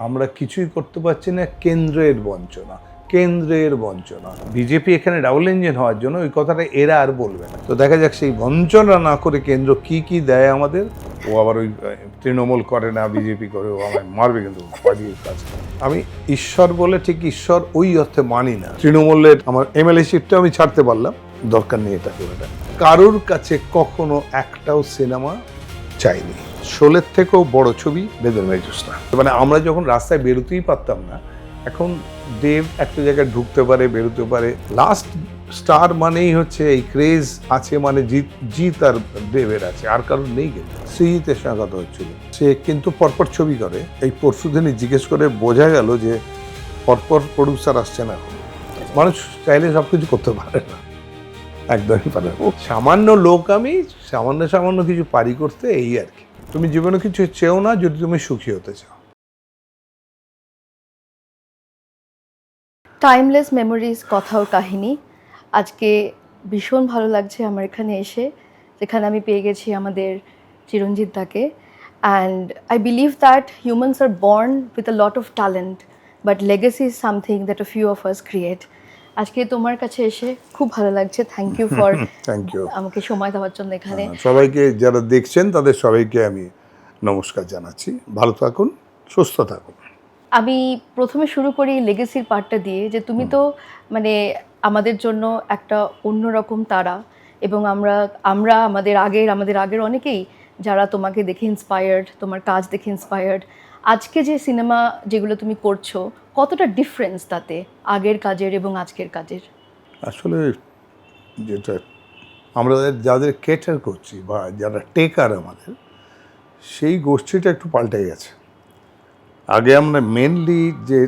আমরা কিছুই করতে পারছি না, কেন্দ্রের বঞ্চনা, কেন্দ্রের বঞ্চনা। বিজেপি এখানে ডাবল ইঞ্জিন হওয়ার জন্য ওই কথাটা এরা আর বলবে না। তো দেখা যাক সেই বঞ্চনা না করে কেন্দ্র কি কি দেয় আমাদের। ও আবার ওই তৃণমূল করে না, বিজেপি করে, ও আমায় মারবে কিন্তু পার্টির কাজ। আমি ঈশ্বর বলে ঠিক ঈশ্বর ওই অর্থে মানি না। তৃণমূলের আমার এমএলএ সিটটা আমি ছাড়তে পারলাম, দরকার নেই এটা করে। কারোর কাছে কখনো একটাও সিনেমা চাইনি। শোলের থেকেও বড় ছবি বেদরমের জ্যোৎস্না। মানে আমরা যখন রাস্তায় বেরোতেই পারতাম না, এখন দেব একটা জায়গায় ঢুকতে পারে, বেরোতে পারে। লাস্ট স্টার মানেই হচ্ছে এই ক্রেজ আছে, মানে জিৎ আর দেবের আছে, আর কারোর নেই। কিন্তু সৃজিতের সঙ্গে কথা হচ্ছিল, সে কিন্তু পরপর ছবি করে। এই পরশু দিনই জিজ্ঞেস করে বোঝা গেল যে পরপর প্রডিউসার আসছে না। এখন মানুষ চাইলে সবকিছু করতে পারে না, একদমই পারে না। সামান্য লোক, আমি সামান্য কিছু পারি করতে, এই আর কি। তুমি জীবনে কিছু চেও না যদি তুমি সুখী হতে চাও। টাইমলেস মেমোরিজ, কথা ও কাহিনী। আজকে ভীষণ ভালো লাগছে আমার এখানে এসে, যেখানে আমি পেয়ে গেছি আমাদের চিরঞ্জিত দাকে। And I believe that humans are born with a lot of talent, but legacy is something that a few of us create. আজকে তোমার কাছে এসে খুব ভালো লাগছে। Thank you for thank you আমাকে সময় দেওয়ার জন্য এখানে। সবাইকে যারা দেখছেন তাদের সবাইকে আমি নমস্কার জানাচ্ছি। ভালো থাকুন, সুস্থ থাকুন। আমি প্রথমে শুরু করি লেগেসির পার্টটা দিয়ে, যে তুমি তো মানে আমাদের জন্য একটা অন্যরকম তারা, এবং আমরা আমরা আমাদের আগের অনেকেই যারা তোমাকে দেখে ইন্সপায়ার্ড, তোমার কাজ দেখে ইন্সপায়ার্ড। আজকে যে সিনেমা যেগুলো তুমি করছো, কতটা ডিফারেন্স তাতে আগের কাজের এবং আজকের কাজের? আসলে যেটা আমরা যাদের কেটার করছি বা যারা টেকার আমাদের, সেই গোষ্ঠীটা একটু পাল্টে গেছে। আগে আমরা মেনলি যে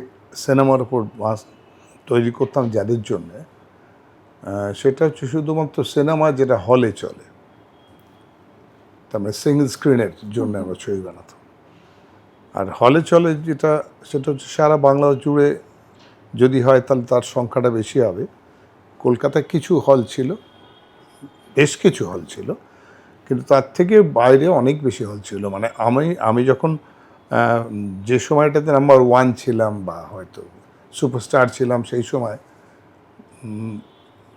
সিনেমার উপর তৈরি করতাম যাদের জন্যে, সেটা হচ্ছে শুধুমাত্র সিনেমা যেটা হলে চলে, তার মানে সিঙ্গল স্ক্রিনের জন্য আমরা ছবি বানাতাম। আর হলে চলে যেটা, সেটা হচ্ছে সারা বাংলা জুড়ে যদি হয় তাহলে তার সংখ্যাটা বেশি হবে। কলকাতায় কিছু হল ছিল, বেশ কিছু হল ছিল, কিন্তু তার থেকে বাইরে অনেক বেশি হল ছিল। মানে আমি যখন যে সময়টাতে নাম্বার 1 ছিলাম বা হয়তো সুপারস্টার ছিলাম, সেই সময়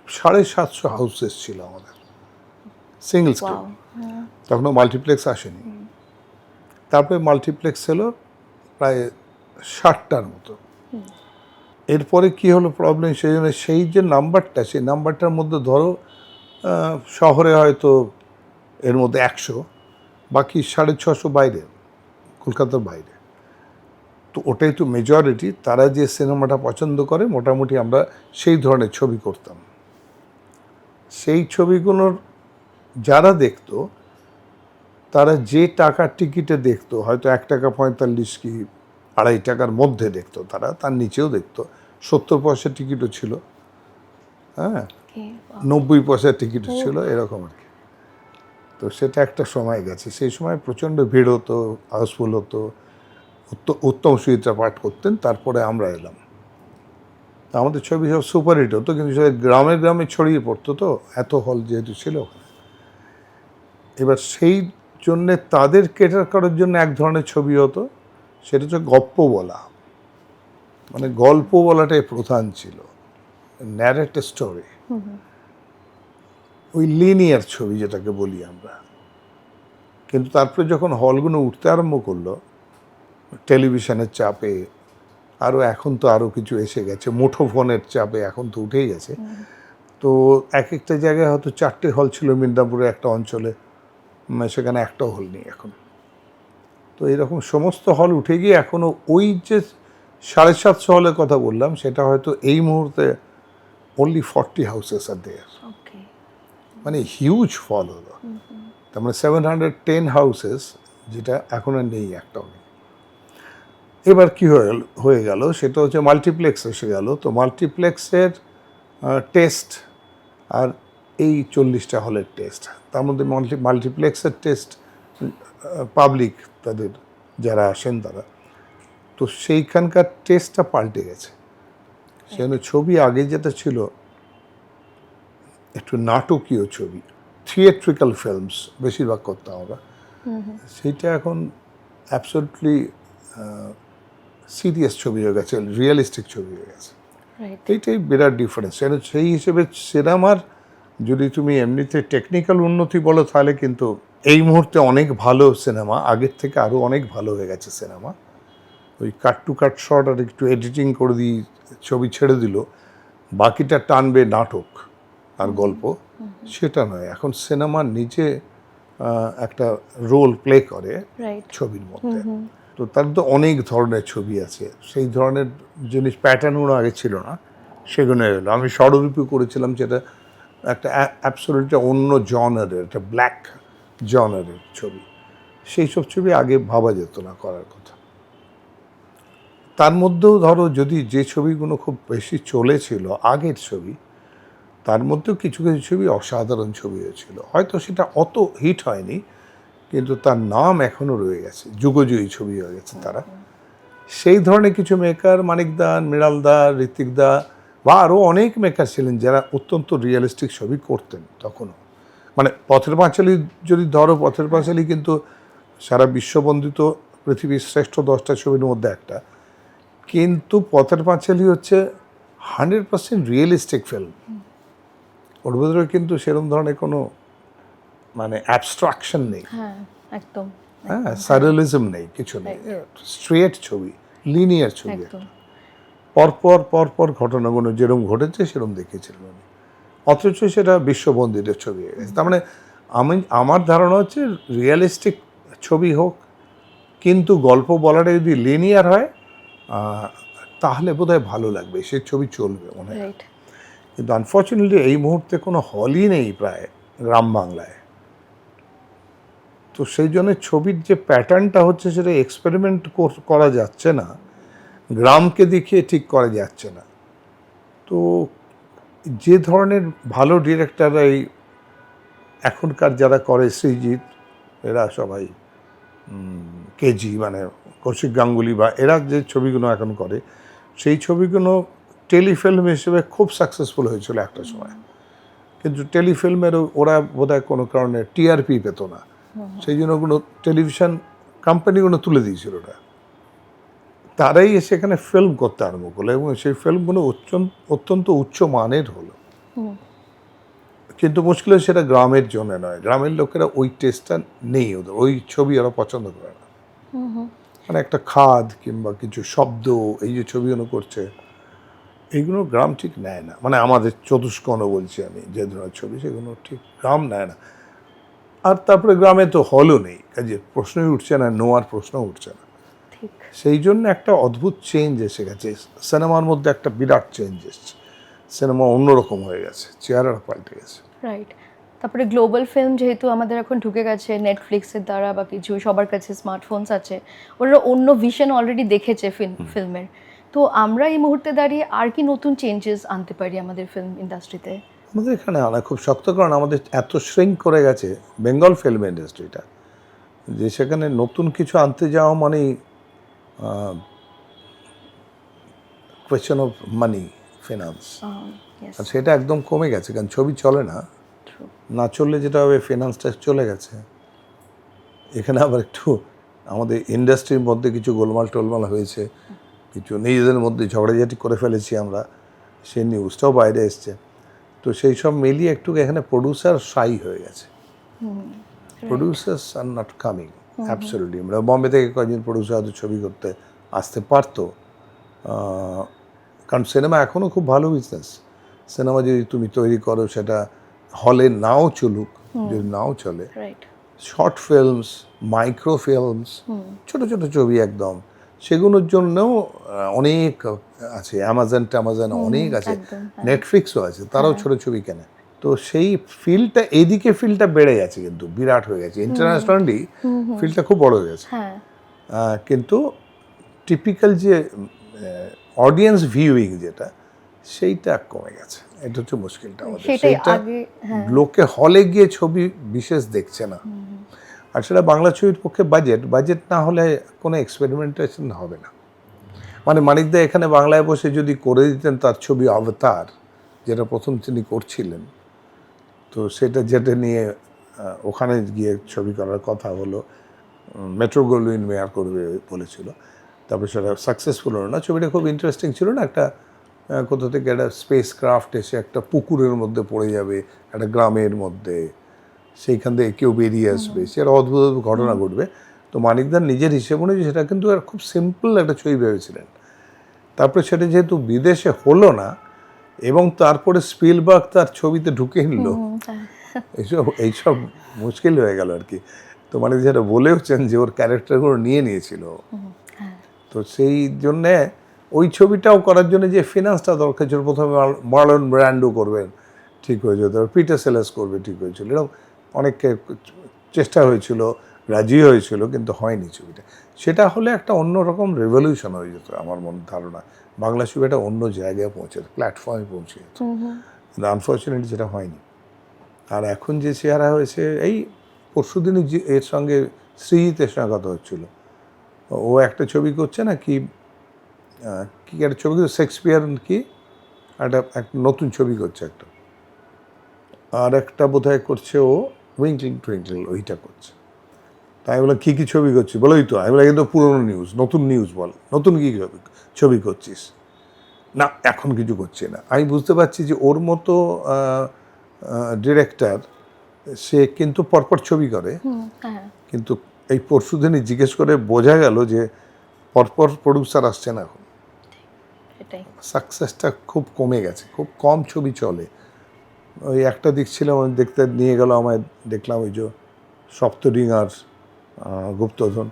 750 হাউসেস ছিল আমাদের সিঙ্গল স্ক্রিন। তখনও মাল্টিপ্লেক্স আসেনি। তারপরে মাল্টিপ্লেক্স হলো প্রায় 60টার মতো। এরপরে কি হলো প্রবলেম, সেই জন্য সেই যে নাম্বারটা, সেই নাম্বারটার মধ্যে ধরো শহরে হয়তো এর মধ্যে 100, বাকি 650 বাইরে, কলকাতার বাইরে। তো ওটাই তো মেজরিটি। তারা যে সিনেমাটা পছন্দ করে মোটামুটি আমরা সেই ধরনের ছবি করতাম। সেই ছবিগুলোর যারা দেখতো, তারা যে টাকার টিকিটে দেখতো, হয়তো 1 টাকা 45 কি 2.5 টাকার মধ্যে দেখতো, তারা তার নিচেও দেখতো। 70 পয়সার টিকিটও ছিল, হ্যাঁ, 90 পয়সার টিকিটও ছিল, এরকম আর কি। তো সেটা একটা সময় গেছে। সেই সময় প্রচণ্ড ভিড় হতো, হাউসফুল হতো। উত্তম সুচিত্রা পাঠ করতেন, তারপরে আমরা এলাম। আমাদের ছবি সব সুপারহিট হতো, কিন্তু সেটা গ্রামে গ্রামে ছড়িয়ে পড়তো, তো এত হল যেহেতু ছিল ওখানে। এবার সেই জন্যে তাদের কেটার করার জন্য এক ধরনের ছবি হতো, সেটা হচ্ছে গপ্প বলা। মানে গল্প বলাটাই প্রধান ছিল, ন্যারেট স্টোরি, ওই লিনিয়ার ছবি যেটাকে বলি আমরা। কিন্তু তারপরে যখন হলগুলো উঠতে আরম্ভ করলো টেলিভিশনের চাপে, এখন তো আরও কিছু এসে গেছে, মুঠোফোনের চাপে এখন তো উঠেই গেছে। তো এক একটা জায়গায় হয়তো 4টে হল ছিল মিদনাপুরে একটা অঞ্চলে, সেখানে একটাও হল নেই এখন। তো এরকম সমস্ত হল উঠে গিয়ে এখনও ওই যে 750 হলের কথা বললাম, সেটা হয়তো এই মুহূর্তে অনলি 40 হাউসেস আর দেয়ার। মানে হিউজ ফল হলো। তার মানে 710 হাউসেস, যেটা এখন আর নেই, একটাও নেই। এবার কি হয়ে গেল, সেটা হচ্ছে মাল্টিপ্লেক্স এসে গেল। তো মাল্টিপ্লেক্সের টেস্ট আর এই 40টা হলের টেস্ট, তার মধ্যে মাল্টিপ্লেক্সের টেস্ট পাবলিক, তাদের যারা আসেন তারা, তো সেইখানকার টেস্টটা পাল্টে গেছে। সেখানে ছবি আগে যেটা ছিল একটু নাটকীয় ছবি, থিয়েট্রিক্যাল ফিল্মস বেশিরভাগ করতাম আমরা, সেইটা এখন অ্যাবসলিউটলি সিরিয়াস ছবি হয়ে গেছে, রিয়েলিস্টিক ছবি হয়ে গেছে। রাইট। এইটাই বিরাট ডিফারেন্স। সেই হিসেবে সিনেমার যদি তুমি এমনিতে টেকনিক্যাল উন্নতি বলো তাহলে কিন্তু এই মুহূর্তে অনেক ভালো সিনেমা, আগের থেকে আরও অনেক ভালো হয়ে গেছে সিনেমা। ওই কাট টু কাট শট আর একটু এডিটিং করে দিয়ে ছবি ছেড়ে দিল, বাকিটা টানবে নাটক আর গল্প, সেটা নয়। এখন সিনেমার নিচে একটা রোল প্লে করে রাইট। ছবির মধ্যে। তো তার তো অনেক ধরনের ছবি আছে, সেই ধরনের জিনিস প্যাটার্নগুলো আগে ছিল না, সেগুলো এলো। আমি স্বরূপী করেছিলাম, যেটা একটা অ্যাবসলিউটলি অন্য জনারের, একটা ব্ল্যাক জনারের ছবি। সেই সব ছবি আগে ভাবা যেত না করার কথা। তার মধ্যেও ধরো যদি যে ছবিগুলো খুব বেশি চলেছিল আগের ছবি, তার মধ্যেও কিছু কিছু ছবি অসাধারণ ছবি হয়েছিল। হয়তো সেটা অত হিট হয়নি, কিন্তু তার নাম এখনও রয়ে গেছে, যুগজয়ী ছবি হয়ে গেছে তারা। সেই ধরনের কিছু মেকার, মানিকদা, মৃণালদা, ঋত্বিকদা বা আরও অনেক মেকার ছিলেন যারা অত্যন্ত রিয়েলিস্টিক ছবি করতেন তখনও। মানে পথের পাঁচালী যদি ধরো, পথের পাঁচালী কিন্তু সারা বিশ্ববন্দিত পৃথিবীর শ্রেষ্ঠ 10টা ছবির মধ্যে একটা। কিন্তু পথের পাঁচালী হচ্ছে 100% রিয়েলিস্টিক ফিল্ম। ওর ভিতরে কিন্তু সেরকম ধরনের কোনো মানে অ্যাবস্ট্রাকশন নেই, হ্যাঁ, একদম। হ্যাঁ, সারেলিজম নেই, কিছু নেই, স্ট্রেট ছবি, লিনিয়ার ছবি। একদম। পরপর পরপর ঘটনাগুলো যেরকম ঘটেছে সেরকম দেখেছিলাম আমি, অথচ সেটা বিশ্ববন্দিত ছবি হয়ে গেছে। তার মানে আমার ধারণা হচ্ছে রিয়েলিস্টিক ছবি হোক, কিন্তু গল্প বলাটা যদি লিনিয়ার হয় তাহলে বোধহয় ভালো লাগবে, সেই ছবি চলবে মনে হয়। রাইট। কিন্তু আনফর্চুনেটলি এই মুহূর্তে কোনো হলই নেই প্রায় গ্রাম বাংলায়। তো সেই জন্য ছবির যে প্যাটার্নটা হচ্ছে সেটা এক্সপেরিমেন্ট করা যাচ্ছে না, গ্রামকে দেখিয়ে ঠিক করা যাচ্ছে না। তো যে ধরনের ভালো ডিরেক্টররা এই এখনকার যারা করে, সৃজিত, এরা সবাই কেজি মানে কৌশিক গাঙ্গুলি, বা এরা যে ছবিগুলো এখন করে, সেই ছবিগুলো টেলিফিল্ম হিসেবে খুব সাকসেসফুল হয়েছিল একটা সময়। কিন্তু টেলিফিল্মের ওরা বোধহয় কোনো কারণে টিআরপি পেত না, সেই জন্য ওগুলো টেলিভিশন কোম্পানিগুলো তুলে দিয়েছিল ওটা। তারাই সেখানে ফিল্ম করতে আরম্ভ করলো এবং সেই ফিল্মগুলো অত্যন্ত উচ্চ মানের হলো। কিন্তু মুশকিল হচ্ছে সেটা গ্রামের জন্য নয়, গ্রামের লোকেরা ওই টেস্টটা নেই ওদের, ওই ছবি ওরা পছন্দ করে না। মানে একটা খাদ কিংবা কিছু শব্দ, এই যে ছবিগুলো করছে, এইগুলো গ্রাম ঠিক নেয় না। মানে আমাদের চতুষ্কোণও বলছি আমি, যে ধরনের ছবি সেগুলো ঠিক গ্রাম নেয় না। আর তারপরে গ্রামে তো হলও নেই, কাজে প্রশ্নই উঠছে না, নোয়ার প্রশ্ন উঠছে না। ঠিক। সেই জন্য একটা অদ্ভুত চেঞ্জ এসে গেছে সিনেমার মধ্যে, একটা বিরাট চেঞ্জ এসছে। সিনেমা অন্যরকম হয়ে গেছে, চেহারা পাল্টে গেছে। রাইট। তারপরে গ্লোবাল ফিল্ম যেহেতু আমাদের এখন ঢুকে গেছে নেটফ্লিক্সের দ্বারা বা কিছু, সবার কাছে স্মার্টফোনস আছে, ওরা অন্য ভিশন অলরেডি দেখেছে ফিল্মের। তো আমরা এই মুহূর্তে দাঁড়িয়ে আর কি নতুন চেঞ্জেস আনতে পারি আমাদের ফিল্ম ইন্ডাস্ট্রিতে? আমাদের এখানে আনা খুব শক্ত, কারণ আমাদের এত শ্রিঙ্ক করে গেছে বেঙ্গল ফিল্ম ইন্ডাস্ট্রিটা, যে সেখানে নতুন কিছু আনতে যাওয়া মানেই কোয়েশ্চেন অফ মানি, ফিনান্স। আর সেটা একদম কমে গেছে, কারণ ছবি চলে না, না চললে যেটা হবে ফিনান্সটা চলে গেছে। এখানে আবার একটু আমাদের ইন্ডাস্ট্রির মধ্যে কিছু গোলমাল টোলমাল হয়েছে, কিছু নিজেদের মধ্যে ঝগড়াঝাটি করে ফেলেছি আমরা, সেই নিউজটাও বাইরে এসছে। তো সেই সব মিলিয়ে একটু এখানে প্রডিউসার শাই হয়ে গেছে, producers are not coming absolutely. আমরা বম্বে থেকে কয়েকজন প্রডিউসার হয়তো ছবি করতে আসতে পারতো, কারণ সিনেমা এখনও খুব ভালো বিজনেস। সিনেমা যদি তুমি তৈরি করো, সেটা হলে নাও চলুক, যদি নাও চলে, শর্ট ফিল্মস, মাইক্রো ফিল্মস, ছোট ছোট ছবি একদম, সেগুলোর জন্যও অনেক আছে, অ্যামাজন অনেক আছে, নেটফ্লিক্সও আছে, তারাও ছোট ছবি কেনে। তো সেই ফিল্ডটা, এইদিকে ফিল্ডটা বেড়ে গেছে, কিন্তু বিরাট হয়ে গেছে ইন্টারন্যাশনালি, ফিল্ডটা খুব বড় হয়ে গেছে। কিন্তু টিপিক্যাল যে অডিয়েন্স ভিউইং যেটা, সেইটা কমে গেছে। এটা হচ্ছে মুশকিলটা আমাদের, সেইটা লোকে হলে গিয়ে ছবি বিশেষ দেখছে না। আর সেটা বাংলা ছবির পক্ষে বাজেট না হলে কোনো এক্সপেরিমেন্টেশন হবে না। মানে মানিকদা এখানে বাংলায় বসে যদি করে দিতেন তার ছবি অবতার, যেটা প্রথম তিনি করছিলেন, তো সেটা যেটা নিয়ে ওখানে গিয়ে ছবি করার কথা হলো, মেট্রো গোল্ডউইন মেয়ার করবে বলেছিল, তারপরে সেটা সাকসেসফুল হলো না। ছবিটা খুব ইন্টারেস্টিং ছিল না, একটা কোথা থেকে একটা স্পেস ক্রাফট এসে একটা পুকুরের মধ্যে পড়ে যাবে একটা গ্রামের মধ্যে, সেইখান থেকে কেউ বেরিয়ে আসবে, সেটা অদ্ভুত অদ্ভুত ঘটনা ঘটবে। তো মানিকদার নিজের হিসেবে অনুযায়ী সেটা কিন্তু আর খুব সিম্পল একটা ছবি ভেবেছিলেন। তারপরে সেটা যেহেতু বিদেশে হলো না এবং তারপরে স্পিলবার্গ তার ছবিতে ঢুকে নিল, এইসব মুশকিল হয়ে গেল আর কি। তো মানে যেটা বলেওছেন যে ওর ক্যারেক্টারগুলো নিয়ে নিয়েছিল, তো সেই জন্যে ওই ছবিটাও করার জন্য যে ফিনান্সটা দরকার ছিল, প্রথমে মার্লন ব্র্যান্ডো করবেন ঠিক হয়েছিল, তারপর পিটার সেলার্স করবে ঠিক হয়েছিল, এরকম অনেককে চেষ্টা হয়েছিল, রাজি হয়েছিল, কিন্তু হয়নি ছবিটা। সেটা হলে একটা অন্যরকম রেভলিউশন হয়ে যেত আমার ধারণা, বাংলা ছবিটা অন্য জায়গায় পৌঁছে যেত, প্ল্যাটফর্মে পৌঁছে যেত, কিন্তু আনফর্চুনেটলি সেটা হয়নি। আর এখন যে চেহারা হয়েছে, এই পরশুদিনই এর সঙ্গে শ্রীজিতের সঙ্গে কথা হচ্ছিল, ও একটা ছবি করছে না কি কি একটা ছবি করছে শেক্সপিয়ার কি একটা নতুন ছবি করছে একটা, আর একটা বোধহয় করছে ও উইঙ্কলিং টুইঙ্কলিং, ওইটা করছে। তাই বলে কী কী ছবি করছি, বলোই তো, আমি বলে কিন্তু পুরোনো নিউজ, নতুন নিউজ বল, নতুন কী ছবি করছিস? না এখন কিছু করছে না। আমি বুঝতে পারছি যে ওর মতো ডিরেক্টর সে কিন্তু পরপর ছবি করে, কিন্তু এই পরশুদিনই জিজ্ঞেস করে বোঝা গেল যে পরপর প্রডিউসার আসছে না এখন, সাকসেসটা খুব কমে গেছে, খুব কম ছবি চলে। ওই একটা দিক ছিল, দেখতে নিয়ে গেল আমায়, দেখলাম ওই যে সপ্তডিঙার গুপ্তধন,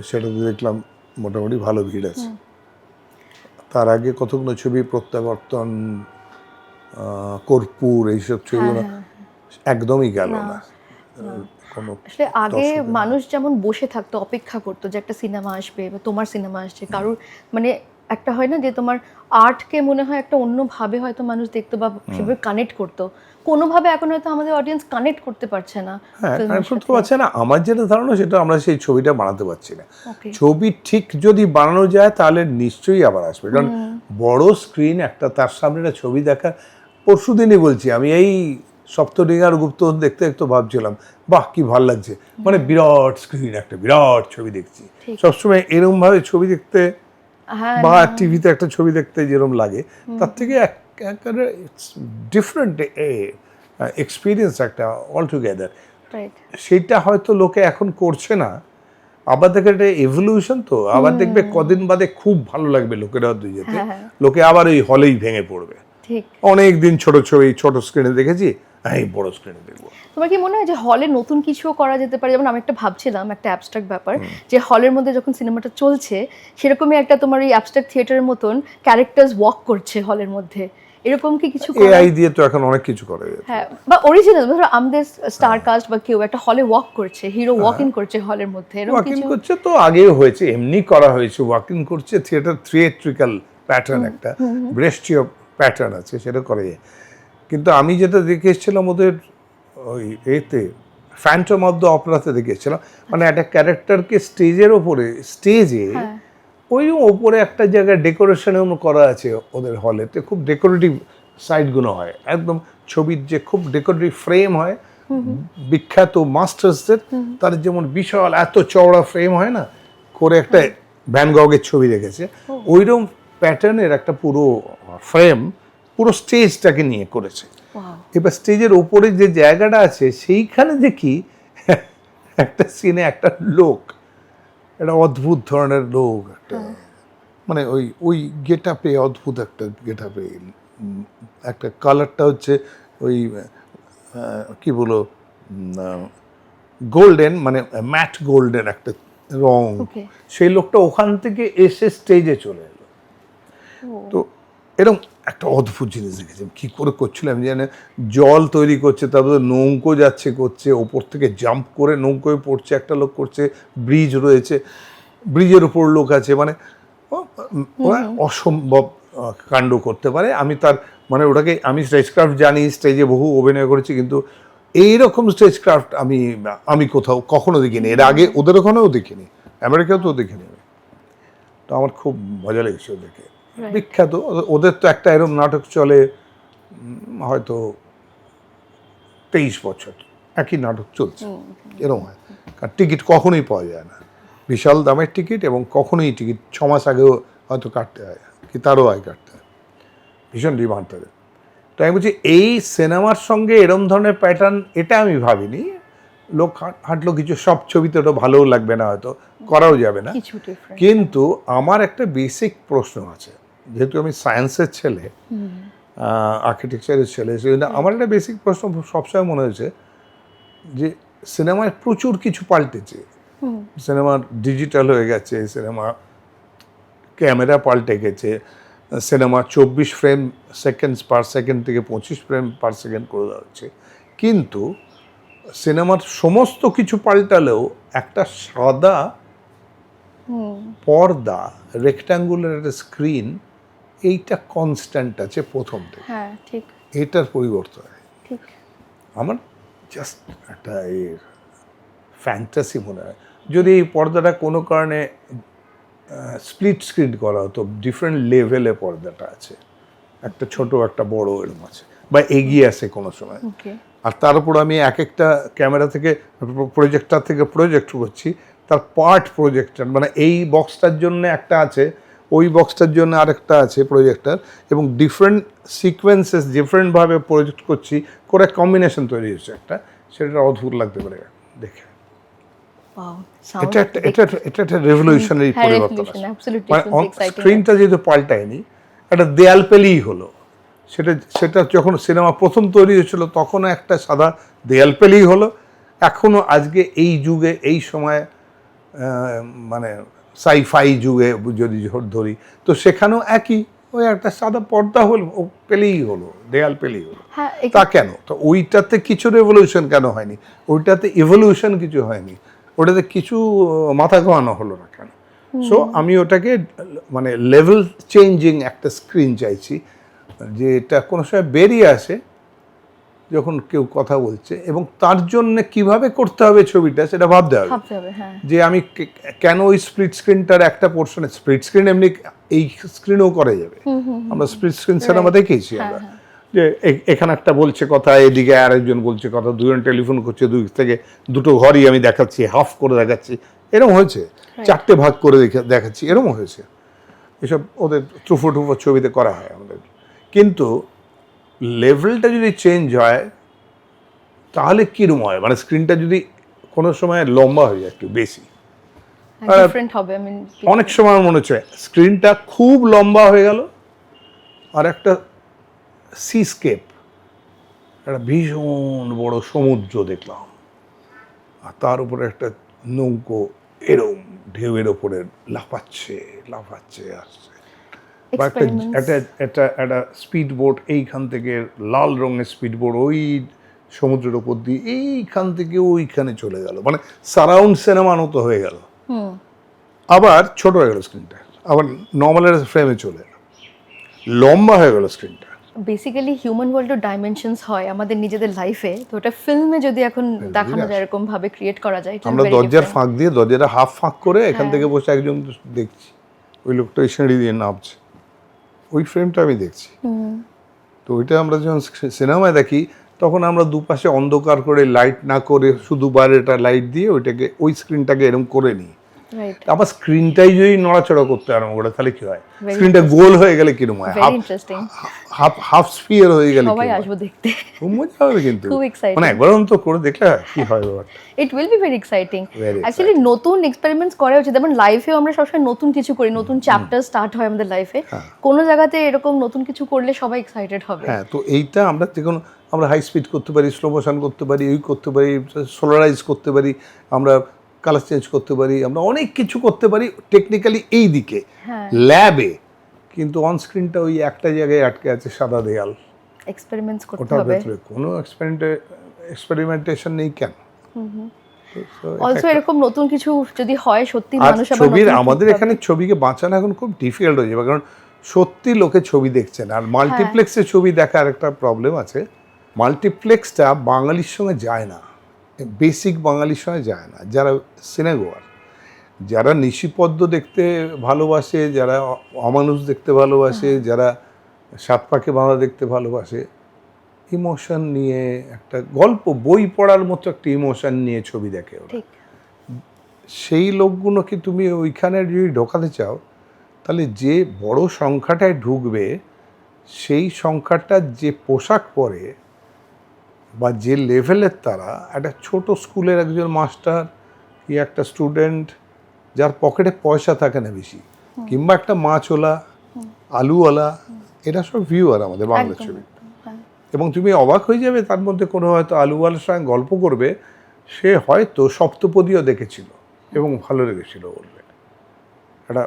সেটাতে দেখলাম মোটামুটি ভালো ভিড় আছে। তার আগে কতগুলো ছবি, প্রত্যাবর্তন, কর্পূর, এইসব ছবিগুলো একদমই গেল না। আসলে আগে মানুষ যেমন বসে থাকতো, অপেক্ষা করতো যে একটা সিনেমা আসবে বা তোমার সিনেমা আসছে, কারোর মানে একটা হয় না যে তোমার আর্টকে মনে হয় একটা অন্যভাবে হয়তো মানুষ দেখতো বা সেভাবে কানেক্ট করতো, কোনোভাবে এখন হয়তো আমাদের অডিয়েন্স কানেক্ট করতে পারছে না। হ্যাঁ, কানেক্ট করতে পারছে না। আমার যেটা ধারণা সেটা আমরা সেই ছবিটা বানাতে পারছি না। ছবি ঠিক যদি বানানো যায় তাহলে নিশ্চয়ই আবার আসবে, কারণ বড় স্ক্রিন একটা, তার সামনে একটা ছবি দেখা। পরশুদিনই বলছি আমি, এই সপ্তডিঙার গুপ্তধন দেখতে একটু ভাবছিলাম, বাহ কি ভাল লাগছে, মানে বিরাট স্ক্রিন, একটা বিরাট ছবি দেখছি। সবসময় এরকমভাবে ছবি দেখতে বা টিভিতে একটা ছবি দেখতে যেরকম লাগে, তার থেকে ডিফারেন্ট এক্সপিরিয়েন্স একটা অলটুগেদার। সেইটা হয়তো লোকে এখন করছে না, আবার দেখে এটা এভলিউশন, তো আবার দেখবে কদিন বাদে খুব ভালো লাগবে লোকেরা যেতে, লোকে আবার ওই হলেই ভেঙে পড়বে। অনেক দিন ছোট ছবি ছোট স্ক্রিনে দেখেছি, এই বড় স্ক্রিনে দেখবো। তোমার কি মনে হয় যে হলে নতুন কিছুও করা যেতে পারে? যেমন আমি একটা ভাবছিলাম, একটা অ্যাবস্ট্রাক্ট ব্যাপার, যে হলের মধ্যে যখন সিনেমাটা চলছে সেরকমই একটা তোমার এই অ্যাবস্ট্রাক্ট থিয়েটারের মতন ক্যারেক্টার্স ওয়াক করছে হলের মধ্যে, এরকম কি কিছু করা? এআই দিয়ে তো এখন অনেক কিছু করা যায়। হ্যাঁ, বা অরিজিনাল ধরো আমাদের স্টার কাস্ট বা কেউ একটা হলে ওয়াক করছে, হিরো ওয়াক ইন করছে হলের মধ্যে, এরকম কিছু করছে তো আগেও হয়েছে, এমনি করা হয়েছে, ওয়াক ইন করছে, থিয়েটার থিয়েট্রিক্যাল প্যাটার্ন, একটা ব্রেস্টীয় প্যাটার্ন আছে, সেটা করে। কিন্তু আমি যেটা দেখে এসেছিলাম ওদের ওই এতে ফ্যান্টম অফ দ্য অপেরাতে দেখে এসেছিলাম, মানে একটা ক্যারেক্টারকে স্টেজের ওপরে, স্টেজে ওই ওপরে একটা জায়গায় ডেকোরেশনের করা আছে ওদের হলেতে, খুব ডেকোরেটিভ সাইডগুলো হয়, একদম ছবির যে খুব ডেকোরেটিভ ফ্রেম হয়, বিখ্যাত মাস্টার্সদের তাদের যেমন বিশাল এত চওড়া ফ্রেম হয় না, করে একটা ভ্যান গগের ছবি রেখেছে, ওইরকম প্যাটার্নের একটা পুরো ফ্রেম পুরো স্টেজটাকে নিয়ে করেছে। এবার স্টেজের ওপরে যে জায়গাটা আছে সেইখানে দেখি একটা সিনে একটা লোক, একটা অদ্ভুত ধরনের লোক, একটা মানে ওই ওই গেট আপে, অদ্ভুত একটা গেট আপে, একটা কালারটা হচ্ছে ওই কি বলো গোল্ডেন, মানে ম্যাট গোল্ডেন একটা রং। সেই লোকটা ওখান থেকে এসে স্টেজে চলে এলো। তো এরকম একটা অদ্ভুত জিনিস দেখেছি, কী করে করছিল আমি জানি। জল তৈরি করছে, তারপরে নৌকো যাচ্ছে করছে, ওপর থেকে জাম্প করে নৌকোয় পড়ছে একটা লোক, করছে ব্রিজ রয়েছে, ব্রিজের উপর লোক আছে, মানে অসম্ভব কাণ্ড করতে পারে। আমি তার মানে ওটাকে, আমি স্টেজক্রাফট জানি, স্টেজে বহু অভিনয় করেছি, কিন্তু এইরকম স্টেজক্রাফট আমি কোথাও কখনো দেখিনি, এর আগে ওদের ওখানেও দেখিনি, আমেরিকাতেও দেখিনি। তো আমার খুব মজা লেগেছে ওদেরকে, বিখ্যাত। ওদের তো একটা এরকম নাটক চলে হয়তো 23 বছর, একই নাটক চলছে, এরকম হয়, কারণ টিকিট কখনোই পাওয়া যায় না। বিশাল দামের টিকিট, এবং কখনোই টিকিট 6 মাস আগেও হয়তো কাটতে হয়, কি তারও আগে কাটতে হয়, ভীষণ ডিমান্ড তাদের। তো আমি বলছি এই সিনেমার সঙ্গে এরম ধরনের প্যাটার্ন, এটা আমি ভাবিনি। লোক হাঁটলো কিছু, সব ছবিতে ওটা ভালোও লাগবে না, হয়তো করাও যাবে না, কিছু different, কিন্তু আমার একটা বেসিক প্রশ্ন আছে, যেহেতু আমি সায়েন্সের ছেলে, আর্কিটেকচারের ছেলে, সেজন্য আমার একটা বেসিক প্রশ্ন সবসময় মনে হয়েছে যে সিনেমায় প্রচুর কিছু পাল্টেছে। সিনেমা ডিজিটাল হয়ে গেছে, সিনেমা ক্যামেরা পাল্টে গেছে, cinema 24 frame seconds per second থেকে 25 ফ্রেম পার সেকেন্ড করে দেওয়া হচ্ছে, কিন্তু সিনেমার সমস্ত কিছু পাল্টালেও একটা সাদা পর্দা, রেক্ট্যাঙ্গুলার একটা স্ক্রিন, এইটা কনস্ট্যান্ট আছে প্রথম থেকে। হ্যাঁ ঠিক এটার পরিবর্তন হয়। ঠিক। আমার জাস্ট একটা এর ফ্যান্টাসি মনে হয়, যদি এই পর্দাটা কোনো কারণে স্প্লিট স্ক্রিন করা হতো, ডিফারেন্ট লেভেলে পর্দাটা আছে, একটা ছোট একটা বড় এরকম আছে, বা এগিয়ে আসে কোনো সময়, ওকে আর তার উপর আমি এক একটা ক্যামেরা থেকে প্রজেক্টর থেকে প্রজেক্ট করছি, তার পার্ট প্রজেক্টর, মানে এই বক্সটার জন্য একটা আছে, ওই বক্সটার জন্য আরেকটা আছে প্রজেক্টর, এবং ডিফারেন্ট সিকোয়েন্সেস ডিফারেন্টভাবে প্রজেক্ট করছি, করে কম্বিনেশন তৈরি হচ্ছে একটা, সেটা অদ্ভুত লাগতে পারে দেখে। ওয়াও এটা একটা রেভলিউশনারি পরিবর্তন আছে। অ্যাবসলিউটলি মানে শুনতে এক্সাইটিং স্ক্রিনটা যেহেতু পাল্টায়নি, একটা দেয়াল পেলেই হলো। সেটা যখন সিনেমা প্রথম তৈরি হয়েছিল তখনও একটা সাদা দেয়াল পেলেই হলো, এখনও আজকে এই যুগে এই সময় মানে সাইফাই যুগে যদি ধরি, তো সেখানেও একই, ওই একটা সাদা পর্দা হলো, ও পেলেই হলো, দেয়াল পেলেই হলো। হ্যাঁ তা কেন? তো ওইটাতে কিছু রেভলিউশন কেন হয়নি? ওইটাতে ইভলিউশন কিছু হয়নি? ওটাতে কিছু মাথা ঘোরানো হলো না কেন? সো আমি ওটাকে মানে লেভেল চেঞ্জিং একটা স্ক্রিন চাইছি, যে এটা কোনো সময় বেরিয়ে আসে যখন কেউ কথা বলছে, এবং তার জন্য কিভাবে করতে হবে ছবিটা সেটা ভাবতে হবে। ভাবতে হবে হ্যাঁ যে আমি কেন ওই স্প্লিট স্ক্রিনটার একটা পোর্শনে, স্প্লিট স্ক্রিন এমনি এই স্ক্রিনেও করা যাবে, আমরা স্প্লিট স্ক্রিন সিনেমা দেখেছি আমরা, যে এখানে একটা বলছে কথা, এদিকে আরেকজন বলছে কথা, দুজন টেলিফোন করছে, দুই থেকে দুটো ঘরই আমি দেখাচ্ছি, হাফ করে দেখাচ্ছি, এরকম হয়েছে, 4টে ভাগ করে দেখাচ্ছি, এরকম হয়েছে, এসব ওদের টুফো টুফো ছবিতে করা হয় আমাদের। কিন্তু লেভেলটা যদি চেঞ্জ হয় তাহলে কীরকম হয়, মানে স্ক্রিনটা যদি কোনো সময় লম্বা হয়ে যায় একটু বেশি, ডিফারেন্ট হবে। আই মিন অনেক সময় মনে হচ্ছে স্ক্রিনটা খুব লম্বা হয়ে গেল, আর একটা সিস্কেপ, একটা ভীষণ বড় সমুদ্র দেখলাম, আর তার উপরে একটা নৌকো এরম ঢেউয়ের ওপরে লাফাচ্ছে আসছে, বা একটা স্পিড বোট এইখান থেকে, লাল রঙের স্পিড বোট ওই সমুদ্রের ওপর দিয়ে এইখান থেকে ওইখানে চলে গেল, মানে সারাউন্ড সিনেমার মতো হয়ে গেল, আবার ছোট হয়ে গেল স্ক্রিনটা, আবার নর্মালের ফ্রেমে চলে এলো, লম্বা হয়ে গেল স্ক্রিনটা। বেসিক্যালি হিউম্যান ওয়ার্ল্ডের ডাইমেনশনস হয় আমাদের নিজেদের লাইফে, তো ওটা ফিল্মে যদি এখন দেখানো যায় এরকম ভাবে ক্রিয়েট করা যায়, আমরা দরজার ফাঁক দিয়ে, দরজাটা হাফ ফাঁক করে এখান থেকে বসে একজন দেখছি, ওই লোকটা ওই সিঁড়ি দিয়ে নামছে, ওই ফ্রেমটা আমি দেখছি। তো ওইটা আমরা যখন সিনেমায় দেখি তখন আমরা দুপাশে অন্ধকার করে, লাইট না করে, শুধু বাইরেটা লাইট দিয়ে ওইটাকে, ওই স্ক্রিনটাকে এরকম করে নিই। রাইট আবার স্ক্রিনটাই যদি নড়াচড়া করতে আরম্ভ করে তাহলে কি হয়? স্ক্রিনটা গোল হয়ে গেলে কিরকম হয়, ভেরি ইন্টারেস্টিং, হাফ স্ফিয়ার হয়ে গেলে সবাই আসবো দেখতে, খুব মজা হবে। কিন্তু খুব এক্সাইটিং, মানে একবার অন্তত করে দেখলে কি হয় ব্যাপারটা, it will be very exciting. Very actually নতুন এক্সপেরিমেন্টস করা উচিত, যেমন লাইফেও আমরা সবসময় নতুন কিছু করি, নতুন চ্যাপ্টার স্টার্ট হয় আমাদের লাইফে, কোনো জায়গাতে এরকম নতুন কিছু করলে সবাই এক্সাইটেড হবে। হ্যাঁ, তো এইটা আমরা দেখুন, আমরা হাই স্পিড করতে পারি, স্লো মোশন করতে পারি, ওই করতে পারি, সোলারাইজ করতে পারি, আমরা কালার চেঞ্জ করতে পারি, আমরা অনেক কিছু করতে পারি টেকনিক্যালি এই দিকে ল্যাবে, কিন্তু অন স্ক্রিনটা ওই একটা জায়গায় আটকে আছে, সাদা দেয়াল, এক্সপেরিমেন্টস করতে ওটার হবে। ভেতরে কোনো এক্সপেরিমেন্টেশন নেই কেন? অলসো এরকম নতুন কিছু যদি হয় সত্যি, আর মানুষ আবার ছবির, নতুন আমাদের এখানে ছবিকে বাঁচানো এখন খুব ডিফিকাল্ট হয়ে যাবে, কারণ সত্যি লোকে ছবি দেখছে না। আর মাল্টিপ্লেক্সে ছবি দেখার একটা প্রবলেম আছে, মাল্টিপ্লেক্সটা বাঙালির সঙ্গে যায় না, বেসিক বাঙালির সঙ্গে যায় না। যারা সিনেগোয়ার, যারা নিশিপদ্ম দেখতে ভালোবাসে, যারা অমানুষ দেখতে ভালোবাসে, যারা সাত পাকে বাঁধা দেখতে ভালোবাসে, ইমোশন নিয়ে একটা গল্প বই পড়ার মতো একটা ইমোশন নিয়ে ছবি দেখে ওরা। ঠিক সেই লোকগুলোকে তুমি ওইখানে যদি ঢোকাতে চাও, তাহলে যে বড় সংখ্যাটায় ঢুকবে সেই সংখ্যাটা যে পোশাক পরে বা যে লেভেলের, তারা একটা ছোট স্কুলের একজন মাস্টার কি একটা স্টুডেন্ট যার পকেটে পয়সা থাকে না বেশি, কিংবা একটা মাছওয়ালা, আলুওয়ালা, এটা সব ভিউয়ার আমাদের বাংলা ছবি। এবং তুমি অবাক হয়ে যাবে, তার মধ্যে কোনো হয়তো আলুওয়ালার সঙ্গে গল্প করবে, সে হয়তো সপ্তপদীও দেখেছিল এবং ভালো লেগেছিল বলবে। একটা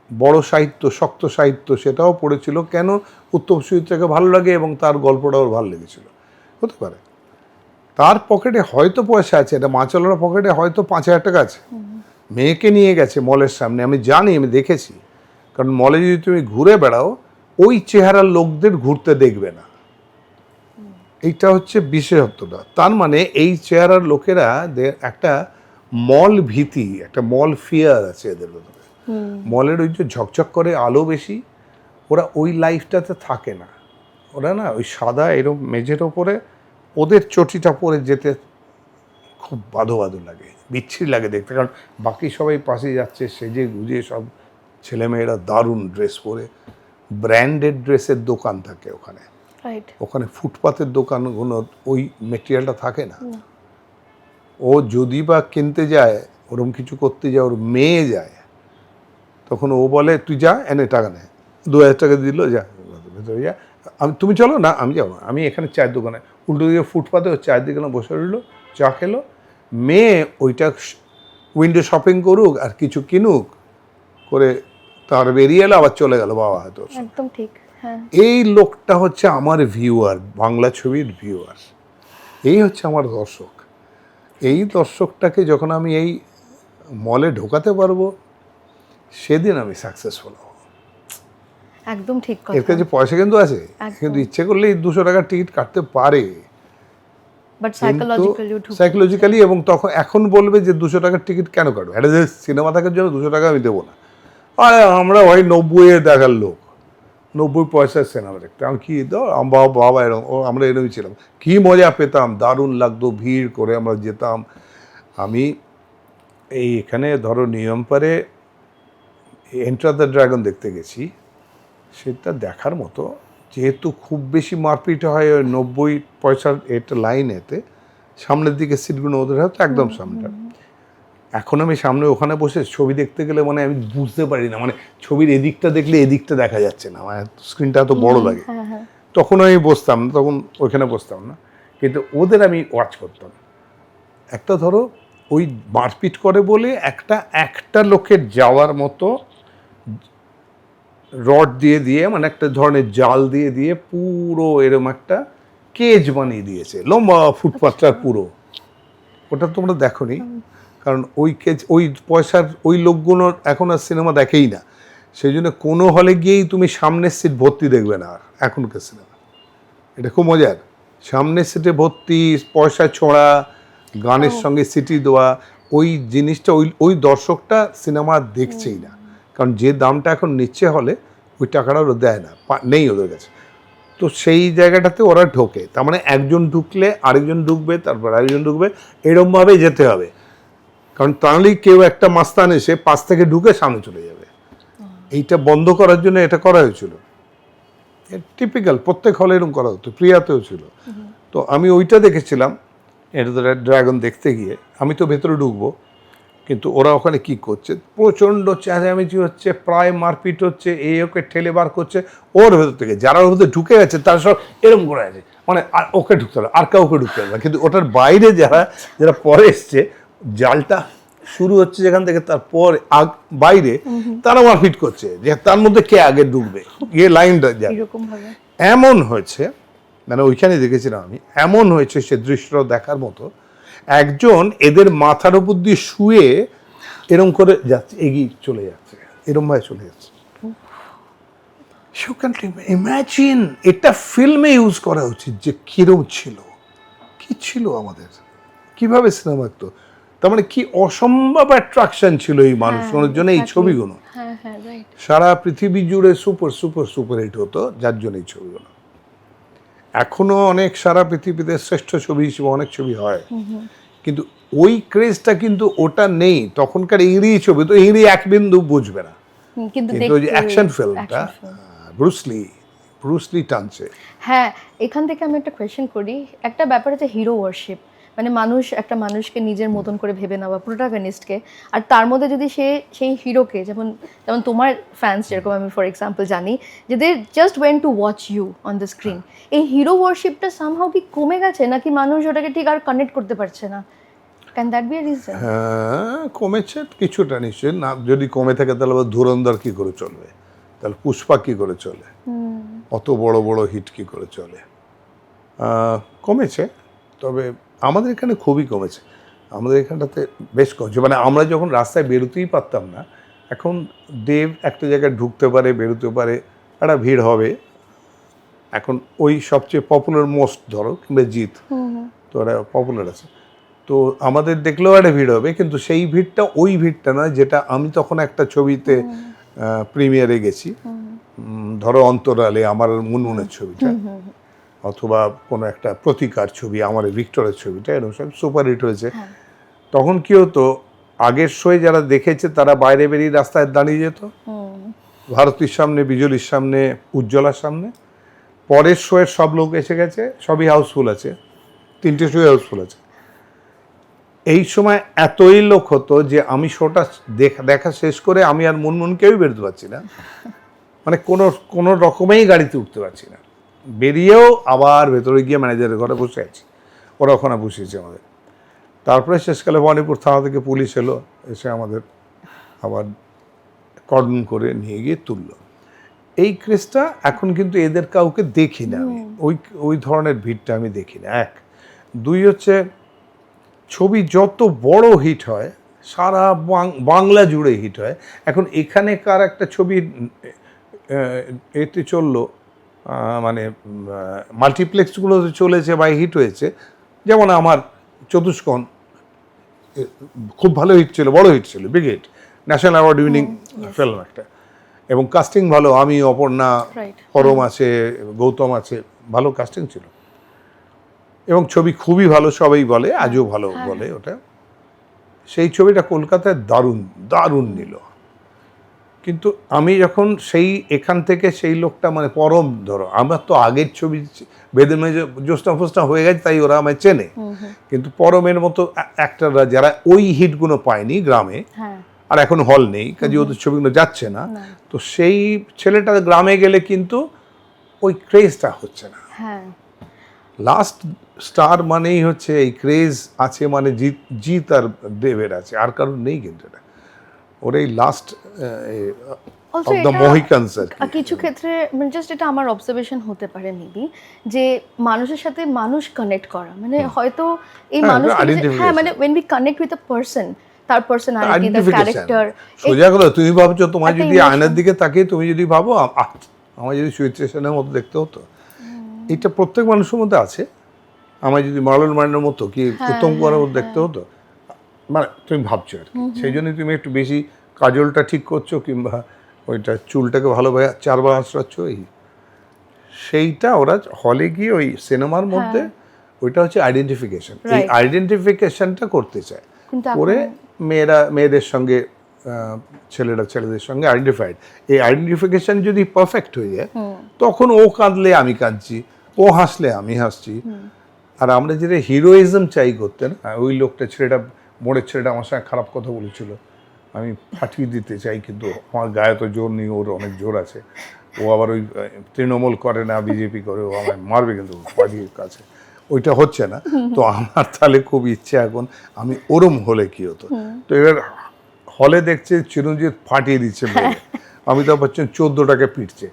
বড় সাহিত্য, শক্ত সাহিত্য, সেটাও পড়েছিল। কেন? উত্তম সুচিত্রাকে ভালো লাগে এবং তার গল্পটাও ভালো লেগেছিল, হতে পারে। তার পকেটে হয়তো পয়সা আছে, এটা মাছওয়ালার পকেটে হয়তো 5,000 টাকা আছে, মেয়েকে নিয়ে গেছে মলের সামনে, আমি জানি, আমি দেখেছি। কারণ মলে যদি তুমি ঘুরে বেড়াও, ওই চেহারার লোকদের ঘুরতে দেখবে না। এইটা হচ্ছে বিশেষত্বটা। তার মানে এই চেহারার লোকেরা একটা মল ভীতি, একটা মল ফিয়ার আছে এদের ভেতরে। মলের ওই যে ঝকঝক করে আলো বেশি, ওরা ওই লাইফটাতে থাকে না। ওরা না ওই সাদা এরকম মেঝের ওপরে ওদের চটিটা পরে যেতে খুব বাধো বাধো লাগে, বিচ্ছিরি লাগে দেখতে। কারণ বাকি সবাই পাশে যাচ্ছে সেজে গুজে, সব ছেলেমেয়েরা দারুণ ড্রেস পরে, ব্র্যান্ডেড ড্রেসের দোকান থাকে ওখানে। ওখানে ফুটপাতের দোকানগুলো ওই মেটেরিয়ালটা থাকে না। ও যদি বা কিনতে যায়, ওরকম কিছু করতে যায়, ওর মেয়ে যায়, তখন ও বলে তুই যা, এনে টাকা নেয়, 2,000 টাকা দিল, যা ভেতরে যা, তুমি চলো না, আমি যাবো না, আমি এখানে চায়ের দোকানে, উল্টো দিকে ফুটপাতে ও চায়ের দিকে বসে রইলো, চা খেলো, মেয়ে ওইটা উইন্ডো শপিং করুক আর কিছু কিনুক করে, তার বেরিয়ে এলো, আবার চলে গেল বাবা হয়তো। একদম ঠিক। হ্যাঁ, এই লোকটা হচ্ছে আমার ভিউয়ার, বাংলা ছবির ভিউয়ার। এই হচ্ছে আমার দর্শক। এই দর্শকটাকে যখন আমি এই মলে ঢোকাতে পারবো, সেদিন আমি সাকসেসফুল হব। একদম ঠিক কথা। এর কাছে পয়সা কিন্তু আছে, কিন্তু ইচ্ছে করলেই 200 টাকার টিকিট কাটতে পারে, বাট সাইকোলজিক্যালি। এবং তখন এখন বলবে যে 200 টাকার টিকিট কেন কাটবো, এটা যে সিনেমা দেখার জন্য 200 টাকা আমি দেবো না। আরে আমরা ভাই 90-এ দেখার লোক, 90 পয়সার সিনেমা দেখতে আমি কি বাবা এরকম, আমরা এরকমই ছিলাম, কি মজা পেতাম, দারুণ লাগতো, ভিড় করে আমরা যেতাম। আমি এই এখানে ধরো নিয়মপারে এন্টার দ্য ড্রাগন দেখতে গেছি, সেটা দেখার মতো। যেহেতু খুব বেশি মারপিট হয় ওই 90 পয়সার এটা লাইনেতে, সামনের দিকে সিটগুলো ওদের হয়তো একদম সামনেটা। এখন আমি সামনে ওখানে বসে ছবি দেখতে গেলে মানে আমি বুঝতে পারি না, মানে ছবির এদিকটা দেখলে এদিকটা দেখা যাচ্ছে না, মানে স্ক্রিনটা এত বড় লাগে। তখন আমি বসতাম, তখন ওইখানে বসতাম না, কিন্তু ওদের আমি ওয়াচ করতাম। একটা ধরো ওই মারপিট করে বলে একটা লোকের যাওয়ার মতো রড দিয়ে দিয়ে, মানে একটা ধরনের জাল দিয়ে দিয়ে পুরো এরকম একটা কেজ বানিয়ে দিয়েছে, লম্বা ফুটপাথটার পুরো। ওটা তোমরা দেখোনি, কারণ ওই কেজ, ওই পয়সার ওই লোকগুলোর এখন আর সিনেমা দেখেই না। সেই জন্য কোনো হলে গিয়েই তুমি সামনের সিট ভর্তি দেখবে না আর এখনকার সিনেমা। এটা খুব মজার, সামনের সিটে ভর্তি, পয়সা ছোঁড়া, গানের সঙ্গে সিটি দেওয়া, ওই জিনিসটা ওই দর্শকটা সিনেমা দেখছেই না। কারণ যে দামটা এখন নিচ্ছে হলে, ওই টাকাটা ওরা দেয় না, নেই ওদের কাছে। তো সেই জায়গাটাতে ওরা ঢোকে, তার মানে একজন ঢুকলে আরেকজন ঢুকবে, তারপর আরেকজন ঢুকবে, এরকমভাবে যেতে হবে। কারণ তাহলেই কেউ একটা মাস্তান এসে পাশ থেকে ঢুকে সামনে চলে যাবে। এইটা বন্ধ করার জন্য এটা করা হয়েছিল। টিপিক্যাল প্রত্যেক হলে এরকম করা হতো, প্রিয়াতেও ছিল। তো আমি ওইটা দেখেছিলাম, এটা ড্রাগন দেখতে গিয়ে। আমি তো ভেতরে ঢুকবো, কিন্তু ওরা ওখানে কি করছে, প্রচণ্ড চেঁচামেচি হচ্ছে, প্রায় মারপিট হচ্ছে, ওকে ঠেলে বার করছে ওর ভেতর থেকে। যারা ওর ভেতরে ঢুকে গেছে তারা সব এরকম করে আছে, মানে আর ওকে ঢুকতে হবে, আর কাউকে ঢুকতে হবে না। কিন্তু ওটার বাইরে যারা পরে এসছে, জালটা শুরু হচ্ছে যেখান থেকে, তারপর বাইরে তারা মারপিট করছে যে তার মধ্যে কে আগে ঢুকবে, লাইনটা যায়। এমন হয়েছে, মানে ওইখানে দেখেছিলাম আমি, এমন হয়েছে সে দৃশ্যটা দেখার মতো। একজন এদের মাথার উপর দিয়ে শুয়ে এরম করে যাচ্ছে, এগিয়ে চলে যাচ্ছে, এরম ভাবে চলে যাচ্ছে। ইউ ক্যান ইমাজিন, এটা ফিল্মে ইউজ করা উচিত যে কিরম ছিল, কি ছিল আমাদের, কিভাবে সিনেমা দেখতো। তার মানে কি অসম্ভব অ্যাট্রাকশন ছিল এই মানুষগুলোর জন্য এই ছবিগুলো। সারা পৃথিবী জুড়ে সুপার সুপার সুপার হিট হতো, যার জন্য এই ছবিগুলো। এখনো অনেক সারা পৃথিবীতে শ্রেষ্ঠ ছবি হিসেবে অনেক ছবি হয়, কিন্তু ওই ক্রেজটা কিন্তু ওটা নেই তখনকার ইংরেজি ছবি, তো ইংরেজি এক বিন্দু বুঝবে না, কিন্তু কিন্তু ওই যে দেখতে অ্যাকশন ফিল্মটা action film। ব্রুসলি টানছে। হ্যাঁ, এখান থেকে আমি একটা কোয়েশ্চেন করি। একটা ব্যাপার আছে হিরো ওয়ারশিপ, মানে মানুষ একটা মানুষকে নিজের মতন করে ভেবে নেওয়া, প্রোটাগনিস্টকে, আর তার মধ্যে যদি সে সেই হিরোকে, যেমন যেমন তোমার ফ্যান্স যেরকম আমি ফর এক্সাম্পল জানি যে they just went to watch you on the screen, এই হিরো ওয়ারশিপটা সামহাও কি কমে গেছে, নাকি মানুষ ওটাকে ঠিক আর কানেক্ট করতে পারছে না? Can that be a reason? হ্যাঁ, কমেছে কিছুটা নিশ্চয়ই। না যদি কমে থাকে তাহলে আবার ধুরন্ধর কি করে চলবে, তাহলে পুষ্পা কি করে চলে, অত বড় বড় হিট কি করে চলে? কমেছে, তবে আমাদের এখানে খুবই কমেছে। আমাদের এখানটাতে বেশ কমেছে, মানে আমরা যখন রাস্তায় বেরোতেই পারতাম না, এখন দেব একটা জায়গায় ঢুকতে পারে, বেরোতে পারে, একটা ভিড় হবে। এখন ওই সবচেয়ে পপুলার মোস্ট ধরো কিংবা জিৎ, তো ওরা পপুলার আছে, তো আমাদের দেখলেও একটা ভিড় হবে, কিন্তু সেই ভিড়টা ওই ভিড়টা নয় যেটা আমি তখন একটা ছবিতে প্রিমিয়ারে গেছি, ধরো অন্তরালে আমার মুনমুনের ছবিটা, অথবা কোনো একটা প্রতিকার ছবি, আমার ভিক্টরের ছবিটা, এরকম সব সুপার হিট হয়েছে। তখন কি হতো, আগের শোয়ে যারা দেখেছে তারা বাইরে বেরিয়ে রাস্তায় দাঁড়িয়ে যেত, ভারতীর সামনে, বিজলির সামনে, উজ্জ্বলার সামনে। পরের শোয়ের সব লোক এসে গেছে, সবই হাউসফুল আছে, 3টে শো হাউসফুল আছে। এই সময় এতই লোক হতো যে আমি শোটা দেখা শেষ করে আমি আর মুনমুনকেই বেরোতে পারছি না, মানে কোনো রকমেই গাড়িতে উঠতে পারছি না, বেরিয়েও আবার ভেতরে গিয়ে ম্যানেজারের ঘরে বসে আছি, ওরা ওখানে বসিয়েছে আমাদের। তারপরে শেষকালে ভবানীপুর থানা থেকে পুলিশ এলো, এসে আমাদের আবার কর্ডন করে নিয়ে গিয়ে তুললো। এই ক্রেজটা এখন কিন্তু এদের কাউকে দেখি না আমি, ওই ধরনের ভিড়টা আমি দেখি না। এক, দুই হচ্ছে ছবি যত বড় হিট হয়, সারা বাংলা জুড়ে হিট হয়। এখন এখানেকার একটা ছবি এতে চললো, মানে মাল্টিপ্লেক্সগুলোতে চলেছে বা হিট হয়েছে, যেমন আমার চতুষ্কোণ খুব ভালো হিট ছিল, বড় হিট ছিল, big hit, national award winning film একটা, এবং কাস্টিং ভালো, আমি, অপর্ণা, পরম আছে, গৌতম আছে, ভালো কাস্টিং ছিল, এবং ছবি খুবই ভালো, সবাই বলে, আজও ভালো বলে ওটা। সেই ছবিটা কলকাতায় দারুণ দারুণ নিল, কিন্তু আমি যখন এখান থেকে সেই লোকটা, মানে পরম, ধরো আমার তো আগের ছবি বেদে মেজে জ্যোৎস্না ফোস্না হয়ে গেছে, তাই ওরা আমায় চেনে, কিন্তু পরমের মতো অ্যাক্টররা যারা ওই হিটগুলো পায়নি গ্রামে, আর এখন হল নেই, কাজে ওদের ছবিগুলো যাচ্ছে না, তো সেই ছেলেটা গ্রামে গেলে কিন্তু ওই ক্রেজটা হচ্ছে না। লাস্ট স্টার মানেই হচ্ছে এই ক্রেজ আছে, মানে জিৎ আর দেবের আছে, আর কারণ নেই, কিন্তু এটা ওর এই লাস্ট অফ দ্য মহিকানস আর কি। কিছু ক্ষেত্রে মানে জাস্ট এটা আমার অবজারভেশন হতে পারে মেবি, যে মানুষের সাথে মানুষ কানেক্ট করা, মানে হয়তো এই মানুষ, হ্যাঁ, মানে when we connect with a person, তার পার্সোনালিটি, তার ক্যারেক্টার। সোজা কথা, তুমি ভাবছো, তোমার যদি আয়নার দিকে তাকিয়ে তুমি যদি ভাবো আমার যদি সুচিত্রা সেনের মতো দেখতে হতো, এটা প্রত্যেক মানুষের মধ্যে আছে, আমার যদি মার্লন মার্নের মতো কি উত্তম কুমারের মতো দেখতে হতো, মানে তুমি ভাবছো আর কি, সেই জন্যই তুমি একটু বেশি কাজলটা ঠিক করছো, কিংবা ওইটা চুলটাকে ভালোভাবে 4বার আঁচড়াচ্ছ, সেইটা ওরা হলে গিয়ে ওই সিনেমার মধ্যে, ওইটা হচ্ছে আইডেন্টিফিকেশন, এই আইডেন্টিফিকেশনটা করতে চায়, করে মেয়েদের সঙ্গে, ছেলেরা ছেলেদের সঙ্গে আইডেন্টিফাইড। এই আইডেন্টিফিকেশন যদি পারফেক্ট হয়ে যায়, তখন ও কাঁদলে আমি কাঁদছি, ও হাসলে আমি হাসছি। আর আমরা যেটা হিরোইজম চাই করতে না, ওই লোকটা, ছেলেটা, মোড়ের ছেলেটা আমার সঙ্গে খারাপ কথা বলেছিল, আমি ফাটিয়ে দিতে চাই, কিন্তু আমার গায়ে তো জোর নেই, ওর অনেক জোর আছে, ও আবার ওই তৃণমূল করে না, বিজেপি করে, ও আমায় মারবে কিন্তু পার্টির কাছে, ওইটা হচ্ছে না। তো আমার তাহলে খুব ইচ্ছে এখন আমি ওরম হলে কি হতো। তো এবার হলে দেখছে চিরঞ্জিত ফাটিয়ে দিচ্ছে, অমিতাভ বচ্চন 14টাকে পিটছে,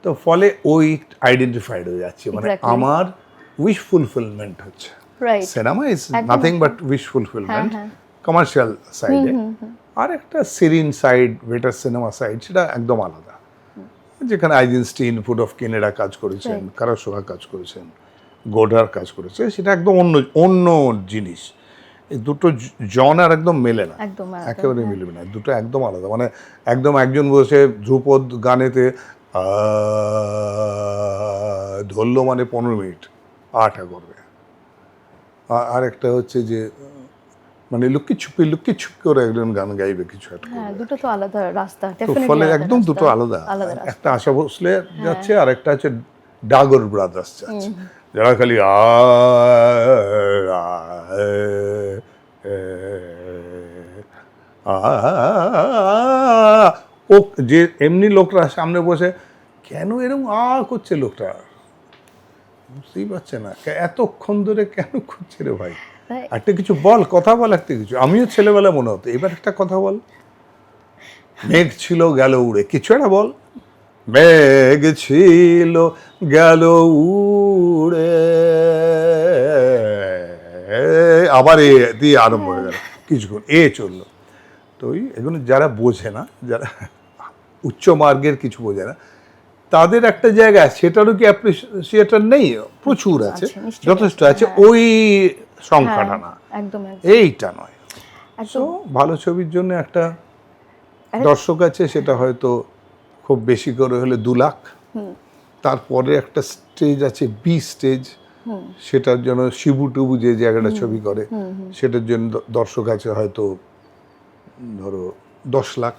তো ফলে ওই আইডেন্টিফাইড হয়ে যাচ্ছে, মানে আমার উইশ ফুলফিলমেন্ট হচ্ছে। Cinema is nothing but wish fulfilment commercial সাইডে, আর একটা Sirin side, better cinema side, সেটা একদম আলাদা, যেখানে আইজেনস্টিন, ফুডফকিন এরা কাজ করেছেন, কারাসোহা কাজ করেছেন, গোডার কাজ করেছে, সেটা একদম অন্য জিনিস। এই দুটো জনার একদম মেলে না, একেবারে মিলবে না, দুটো একদম আলাদা, মানে একদম একজন বসে ধ্রুপদ গানেতে ধরলো মানে 15 মিনিট আটা করবে, আর একটা হচ্ছে যে মানে লুকি ছুপি করে একজন গান গাইবে কিছু একটা হ্যাঁ, দুটো তো আলাদা রাস্তা, তো ডেফিনেটলি ফলে আলাদা একদম রাস্তা, দুটো আলাদা আলাদা রাস্তা। একটা আশা ভোসলে যাচ্ছে আর একটা আছে ডাগর ব্রাদার্স যাচ্ছে যারা খালি ও যে এমনি লোকরা সামনে বসে কেন এরকম করছে লোকটা বুঝতেই পারছে না এতক্ষণ ধরে কেন করছে রে ভাই তাই। একটা কিছু বল কথা বল একটা কিছু আমিও ছেলেবেলা মনে হতো এবার একটা কথা বল মেঘ ছিল গেল উড়ে কিছু একটা বল মেঘ ছিল গেল উড়ে আবার এ দিয়ে আরম্ভ হয়ে গেল কিছুক্ষণ চললো তো এগুলো যারা বোঝে না যারা উচ্চ মার্গের কিছু বোঝে না তাদের একটা জায়গা সেটারও কি অ্যাপ্রিসিয়েটার নেই প্রচুর আছে যথেষ্ট আছে ওই সংখ্যাটা না একদম এইটা নয় তো ভালো ছবির জন্য একটা দর্শক আছে সেটা হয়তো খুব বেশি করে হলে 2 লাখ তারপরে একটা স্টেজ আছে বি স্টেজ সেটার জন্য শিবু টুবু যে জায়গাটা ছবি করে সেটার জন্য দর্শক আছে হয়তো ধরো 10 লাখ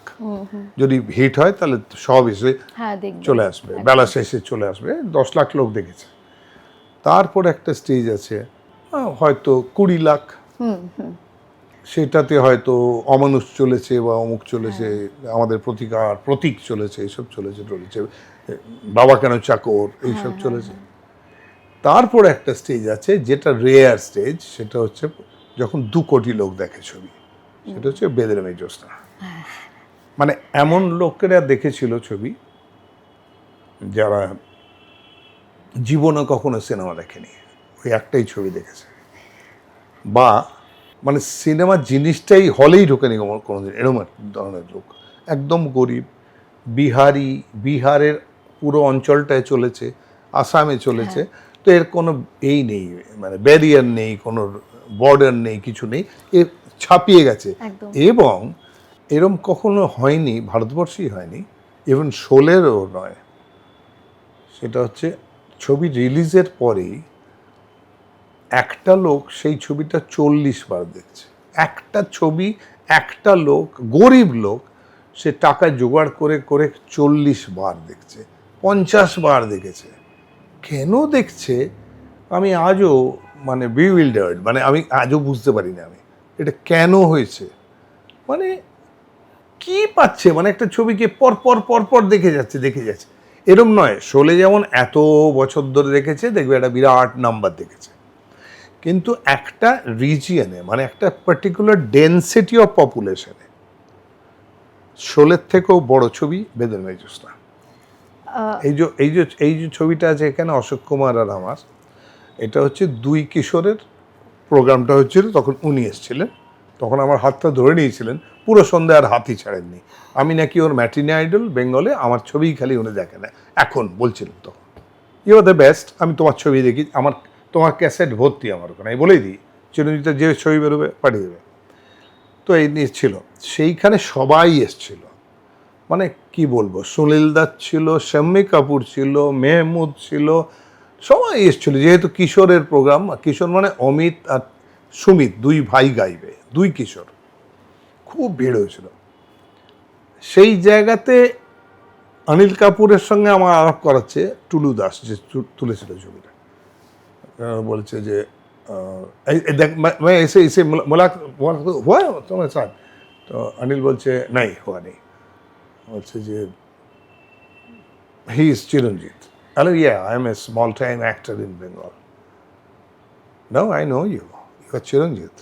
যদি হিট হয় তাহলে সব এসে চলে আসবে বেলা শেষে চলে আসবে 10 লাখ লোক দেখেছে তারপর একটা স্টেজ আছে হয়তো 20 লাখ সেটাতে হয়তো অমানুষ চলেছে বা অমুক চলেছে আমাদের প্রতীক চলেছে এইসব চলেছে বাবা কেন চাকর এইসব চলেছে তারপর একটা স্টেজ আছে যেটা রেয়ার স্টেজ সেটা হচ্ছে যখন 2 কোটি লোক দেখে ছবি সেটা হচ্ছে বেদের মেয়ে জ্যোৎস্না মানে এমন লোকেরা দেখেছিল ছবি যারা জীবনে কখনো সিনেমা দেখেনি ওই একটাই ছবি দেখেছে বা মানে সিনেমা জিনিসটাই হলেই ঢোকেনি কোনোদিন এরকম ধরনের লোক একদম গরিব বিহারের পুরো অঞ্চলটায় চলেছে আসামে চলেছে তো এর কোনো নেই মানে ব্যারিয়ার নেই কোনো বর্ডার নেই কিছু নেই এ ছাপিয়ে গেছে এবং এরম কখনো হয়নি ভারতবর্ষেই হয়নি ইভেন শোলেরও নয় সেটা হচ্ছে ছবি রিলিজের পরেই একটা লোক সেই ছবিটা 40 বার দেখছে একটা ছবি একটা লোক গরিব লোক সে টাকা জোগাড় করে করে 40 বার দেখছে 50 বার দেখেছে কেন দেখছে আমি আজও মানে বিউইল্ডার্ড মানে আমি আজও বুঝতে পারি না আমি এটা কেন হয়েছে মানে কি পাচ্ছে মানে একটা ছবিকে পর পর পর পর দেখে যাচ্ছে এরম নয় শোলে যেমন এত বছর ধরে দেখেছে দেখবে একটা বিরাট নাম্বার দেখেছে কিন্তু একটা রিজিয়নে মানে একটা পার্টিকুলার ডেন্সিটি অফ পপুলেশনে শোলের থেকেও বড় ছবি বেদের মেয়ে জ্যোৎস্না এই যে ছবিটা আছে এখানে অশোক কুমার আর আমার এটা হচ্ছে 2 কিশোরের প্রোগ্রামটা হচ্ছিল তখন উনি এসেছিলেন তখন আমার হাতটা ধরে নিয়েছিলেন পুরো সন্ধ্যা আর হাতই ছাড়েননি আমি নাকি ওর ম্যাটিনি আইডল বেঙ্গলে আমার ছবিই খালি উনি দেখে না এখন বলছিলেন তখন ইউ আর দ্য বেস্ট আমি তোমার ছবি দেখি তোমার ক্যাসেট ভর্তি আমার ওখানে আমি বলেই দিই চিরঞ্জিতের যে ছবি বেরোবে পাঠিয়ে দেবে তো এই নিয়ে ছিল সেইখানে সবাই এসছিল মানে কি বলবো সুনীল দাস ছিল শাম্মী কাপুর ছিল মেহমুদ ছিল সবাই এসছিল যেহেতু কিশোরের প্রোগ্রাম কিশোর মানে অমিত আর সুমিত 2 ভাই গাইবে 2 কিশোর খুব ভিড় হয়েছিল সেই জায়গাতে অনিল কাপুরের সঙ্গে আমার আলাপ করাচ্ছে টুলু দাস যে তুলেছিল ছবিটা বলছে যে দেখ এসে এসে হুয়া তোমার সাথ তো অনিল বলছে নাই হুয়া নেই বলছে যে he is Chiranjit hello yeah I am a small time actor in Bengal no I know you are Chiranjit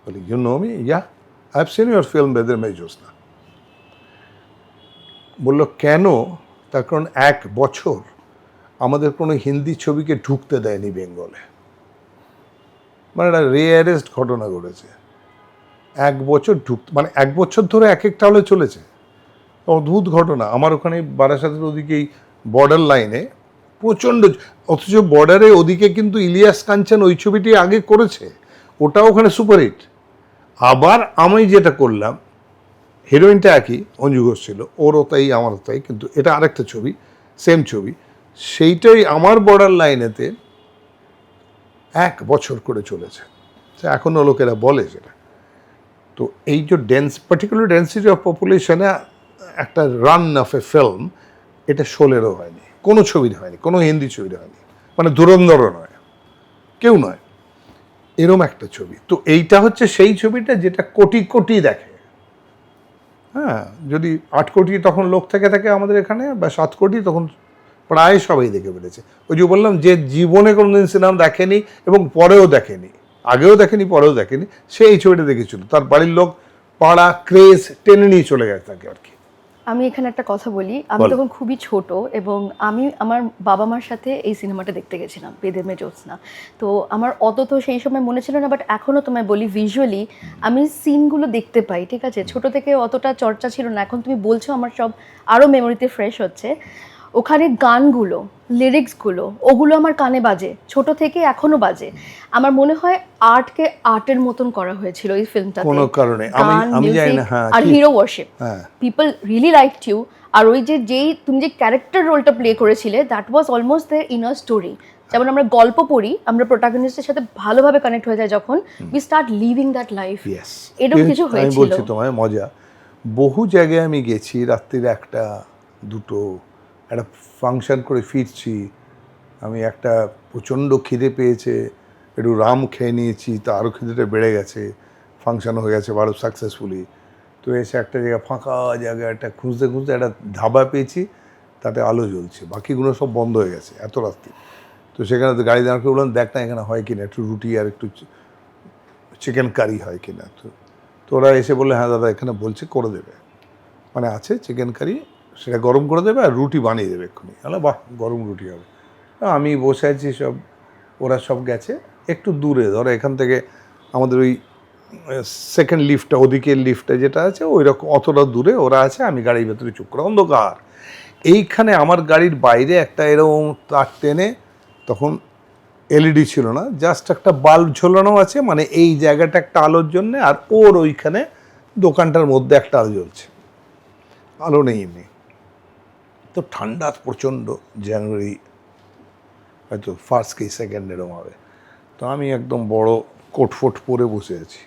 বলি you know me yeah I have seen your film Bedeyr Meye জ্যোৎস্না বললো কেন তার কারণ 1 বছর আমাদের কোনো হিন্দি ছবিকে ঢুকতে দেয়নি বেঙ্গলে মানে একটা রেয়ারেস্ট ঘটনা ঘটেছে 1 বছর মানে 1 বছর ধরে একটা হলে চলেছে অদ্ভুত ঘটনা আমার ওখানে বারাসাতের ওদিকেই বর্ডার লাইনে প্রচণ্ড অথচ বর্ডারে ওদিকে কিন্তু ইলিয়াস কাঞ্চন ওই ছবিটি আগে করেছে ওটাও ওখানে সুপারহিট আবার আমি যেটা করলাম হিরোইনটা একই অঞ্জু ঘোষ ছিল ওরও তাই আমারও তাই কিন্তু এটা আরেকটা ছবি সেম ছবি সেইটাই আমার বর্ডার লাইনেতে 1 বছর করে চলেছে এখনও লোকেরা বলে সেটা তো এই যে পার্টিকুলার ডেন্সিটি অফ পপুলেশনে একটা রান অফ এ ফিল্ম, এটা শোলেরও হয়নি, কোনো ছবির হয়নি, কোনো হিন্দি ছবির হয়নি, মানে ধুরন্ধরও নয়, কেউ নয়, এরম একটা ছবি। তো এইটা হচ্ছে সেই ছবিটা যেটা কোটি কোটি দেখে। হ্যাঁ, যদি 8 কোটি তখন লোক থাকে আমাদের এখানে, বা 7 কোটি, তখন প্রায় সবাই দেখে ফেলেছে। ওই যে বললাম, যে জীবনে কোনোদিন সিনেমা দেখেনি এবং পরেও দেখেনি, আগেও দেখেনি পরেও দেখেনি, সে এই ছবিটা দেখেছিল, তার বাড়ির লোক পাড়া ক্রেজ টেনে নিয়ে চলে গেছে তাকে আর কি। আমি এখানে একটা কথা বলি, আমি তখন খুবই ছোট এবং আমি আমার বাবা মার সাথে এই সিনেমাটা দেখতে গেছিলাম, বেদের মেয়ে জ্যোৎস্না। তো আমার অত তো সেই সময় মনে ছিল না, বাট এখনও তোমায় বলি ভিজুয়ালি আমি সিনগুলো দেখতে পাই, ঠিক আছে? ছোট থেকে অতটা চর্চা ছিল না, এখন তুমি বলছো আমার সব আরও মেমোরিতে ফ্রেশ হচ্ছে। ওখানে গানগুলো, লিরিক্সগুলো, ওগুলো আমার কানে বাজে, ছোট থেকে এখনো বাজে। আমার মনে হয় আর্টকে আর্টের মতন করা হয়েছিল এই ফিল্মটাতে, কোনো কারণে আমি জানি না। হ্যাঁ, আর hero worship, people really liked you. আর ওই যেই তুমি যে ক্যারেক্টার রোলটা প্লে করেছিলে, that was almost their inner story. যেমন আমরা গল্প পড়ি, আমরা প্রোটাগনিস্টের সাথে ভালোভাবে কানেক্ট হয়ে যায় যখন we start living that life. এরকম কিছু হয়েছিল। আমি বলছি তোমায় মজা, বহু জায়গায় আমি গেছি, রাত্রির 1টা 2টো, একটা ফাংশন করে ফিরছি, আমি একটা প্রচণ্ড খিদে পেয়েছে, একটু রাম খেয়ে নিয়েছি, তা আরও খিদেটা বেড়ে গেছে, ফাংশন হয়ে গেছে ভালো সাকসেসফুলি। তো এসে একটা জায়গা, ফাঁকা জায়গা, একটা খুঁজতে খুঁজতে একটা ধাবা পেয়েছি, তাতে আলো জ্বলছে, বাকিগুলো সব বন্ধ হয়ে গেছে এত রাত্রি। তো সেখানে তো গাড়ি দাঁড় করে বললাম, দেখ না এখানে হয় কিনা, একটু রুটি আর একটু চিকেন কারি হয় কিনা। তো ওরা এসে বললে, হ্যাঁ দাদা এখানে বলছে করে দেবে, মানে আছে চিকেন কারি, সেটা গরম করে দেবে আর রুটি বানিয়ে দেবে এক্ষুনি। তাহলে বাহ, গরম রুটি হবে। আমি বসে আছি, সব ওরা সব গেছে একটু দূরে, ধরো এখান থেকে আমাদের ওই সেকেন্ড লিফটটা, ওদিকের লিফটটা যেটা আছে ওই রকম অতটা দূরে ওরা আছে, আমি গাড়ির ভেতরে চুপ করে, অন্ধকার। এইখানে আমার গাড়ির বাইরে একটা এরকম তার টেনে, তখন এলইডি ছিল না, জাস্ট একটা বাল্ব ঝোলানো আছে, মানে এই জায়গাটা একটা আলোর জন্যে, আর ওর ওইখানে দোকানটার মধ্যে একটা আলো জ্বলছে, আলো নেই এমনি। তো ঠান্ডা প্রচণ্ড, জানুয়ারি হয়তো ফার্স্ট কি সেকেন্ড এরকম হবে। তো আমি একদম বড় কোট ফোট পরে বসে আছি,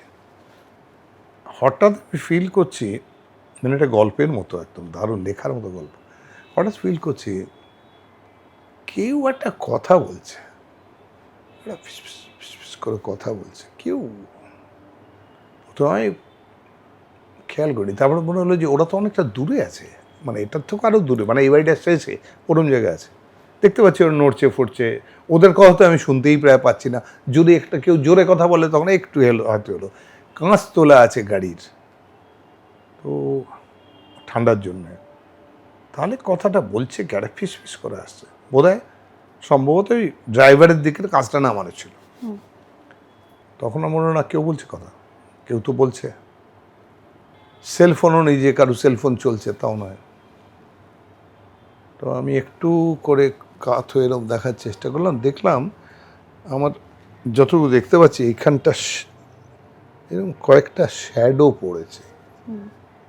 হঠাৎ আমি ফিল করছি, মানে একটা গল্পের মতো, একদম দারুণ লেখার মতো গল্প। হঠাৎ ফিল করছি কেউ একটা কথা বলছে, একটা ফিস করে কথা বলছে কেউ। তো আমি খেয়াল করি, তারপরে মনে হলো যে ওরা তো অনেকটা দূরে আছে, মানে এটার থেকে আরও দূরে, মানে এই বাড়িটা শেষে ওরম জায়গায় আছে, দেখতে পাচ্ছি ওরা নড়ছে ফড়ছে, ওদের কথা তো আমি শুনতেই প্রায় পাচ্ছি না। যদি একটা কেউ জোরে কথা বলে তখন একটু হয়তো হলো, কাঁচ তোলা আছে গাড়ির, তো ঠান্ডার জন্যে। তাহলে কথাটা বলছে কি, একটা ফিস ফিস করে আসছে, বোধহয় সম্ভবত ওই ড্রাইভারের দিকের কাজটা নামানো ছিল। তখন আমার মনে হয় না কেউ বলছে কথা, কেউ তো বলছে। সেলফোনও নেই যে কারো সেলফোন চলছে, তাও নয়। তো আমি একটু করে কাত হয়ে এরকম দেখার চেষ্টা করলাম, দেখলাম আমার যতটুকু দেখতে পাচ্ছি এইখানটা এরকম কয়েকটা শ্যাডো পড়েছে,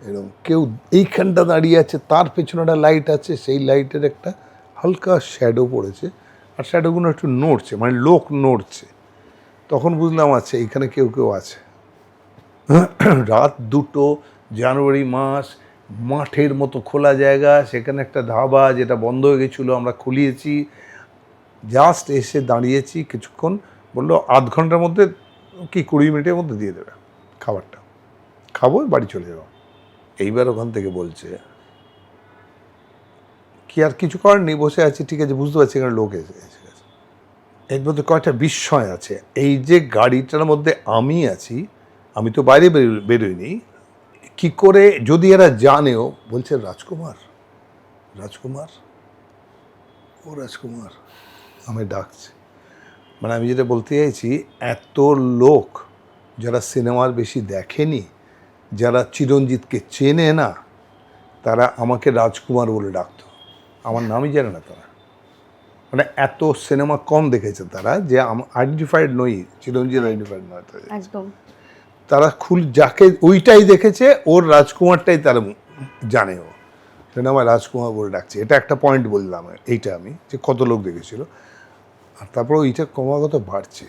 এরকম কেউ এইখানটা দাঁড়িয়ে আছে, তার পেছনে একটা লাইট আছে, সেই লাইটের একটা হালকা শ্যাডো পড়েছে, আর শ্যাডোগুলো একটু নড়ছে, মানে লোক নড়ছে। তখন বুঝলাম আচ্ছা এইখানে কেউ কেউ আছে। রাত 2টো, জানুয়ারি মাস, মাঠের মতো খোলা জায়গা, সেখানে একটা ধাবা যেটা বন্ধ হয়ে গেছিলো আমরা খুলিয়েছি, জাস্ট এসে দাঁড়িয়েছি কিছুক্ষণ, বললো আধ ঘন্টার মধ্যে কি 20 মিনিটের মধ্যে দিয়ে দেবে খাবারটা, খাবো বাড়ি চলে যাবো। এইবার ওখান থেকে বলছে কি আর কিছু করার নেই, বসে আছি, ঠিক আছে বুঝতে পারছি এখানে লোক এসে গেছে। এর মধ্যে কয়েকটা বিস্ময় আছে, এই যে গাড়িটার মধ্যে আমি আছি, আমি তো বাইরে বেরোইনি, কি করে যদি এরা জানেও, বলছে রাজকুমার রাজকুমার ও রাজকুমার আমি ডাকছে। মানে আমি যেটা বলতে চাইছি, এত লোক যারা সিনেমার বেশি দেখেনি, যারা চিরঞ্জিতকে চেনে না, তারা আমাকে রাজকুমার বলে ডাকতো, আমার নামই জানে না তারা। মানে এত সিনেমা কম দেখেছে তারা, যে আইডেন্টিফাইড নই, চিরঞ্জিত আইডেন্টিফাইড নয়, একদম। তারা যাকে ওইটাই দেখেছে, ওর রাজকুমারটাই তারা জানে, ও সেটা আমার রাজকুমার বলে ডাকছে। এটা একটা পয়েন্ট বললাম এইটা আমি, যে কত লোক দেখেছিল। আর তারপর ওইটা ক্রমাগত বাড়ছে,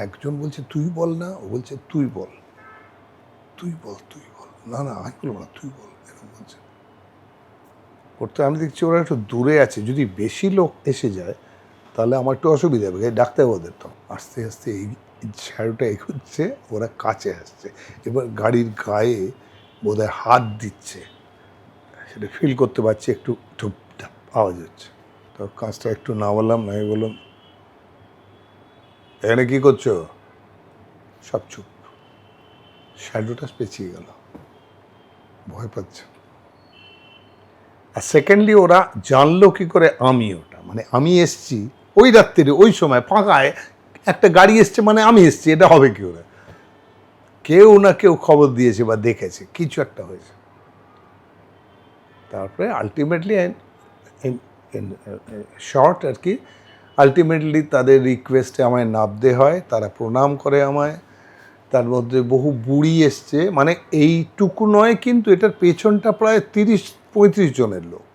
একজন বলছে তুই বল না, ও বলছে তুই বল, তুই বল, না আমি বলবো না, তুই বল, এরকম বলছে। করতে আমি দেখছি ওরা একটু দূরে আছে, যদি বেশি লোক এসে যায় তাহলে আমার একটু অসুবিধা হবে, ডাকতে হবে ওদের। তো আস্তে আস্তে এই শ্যাডোটা এগোচ্ছে, ওরা কাছে আসছে, এবার গাড়ির গায়ে বোধহয় হাত দিচ্ছে, সেটা ফিল করতে পারছি, একটু ঢুপঢাপ আওয়াজ হচ্ছে। তো কাজটা একটু নামালাম, আমি বললাম এখানে কী করছো? সব চুপ, শ্যাডোটা পেঁচিয়ে গেল, ভয় পাচ্ছে। আর সেকেন্ডলি ওরা জানলো কি করে আমি ওটা, মানে আমি এসছি ওই রাত্রিরে ওই সময় ফাঁকায় একটা গাড়ি এসছে, মানে আমি এসছি, এটা হবে কি ওরা? কেউ না কেউ খবর দিয়েছে বা দেখেছে, কিছু একটা হয়েছে। তারপরে আলটিমেটলি শর্ট আর কি, আলটিমেটলি তাদের রিকোয়েস্টে আমায় নামতে হয়, তারা প্রণাম করে আমায়। তার মধ্যে বহু বুড়ি এসছে, মানে এইটুকু নয় কিন্তু এটার পেছনটা প্রায় 30-35 জনের লোক,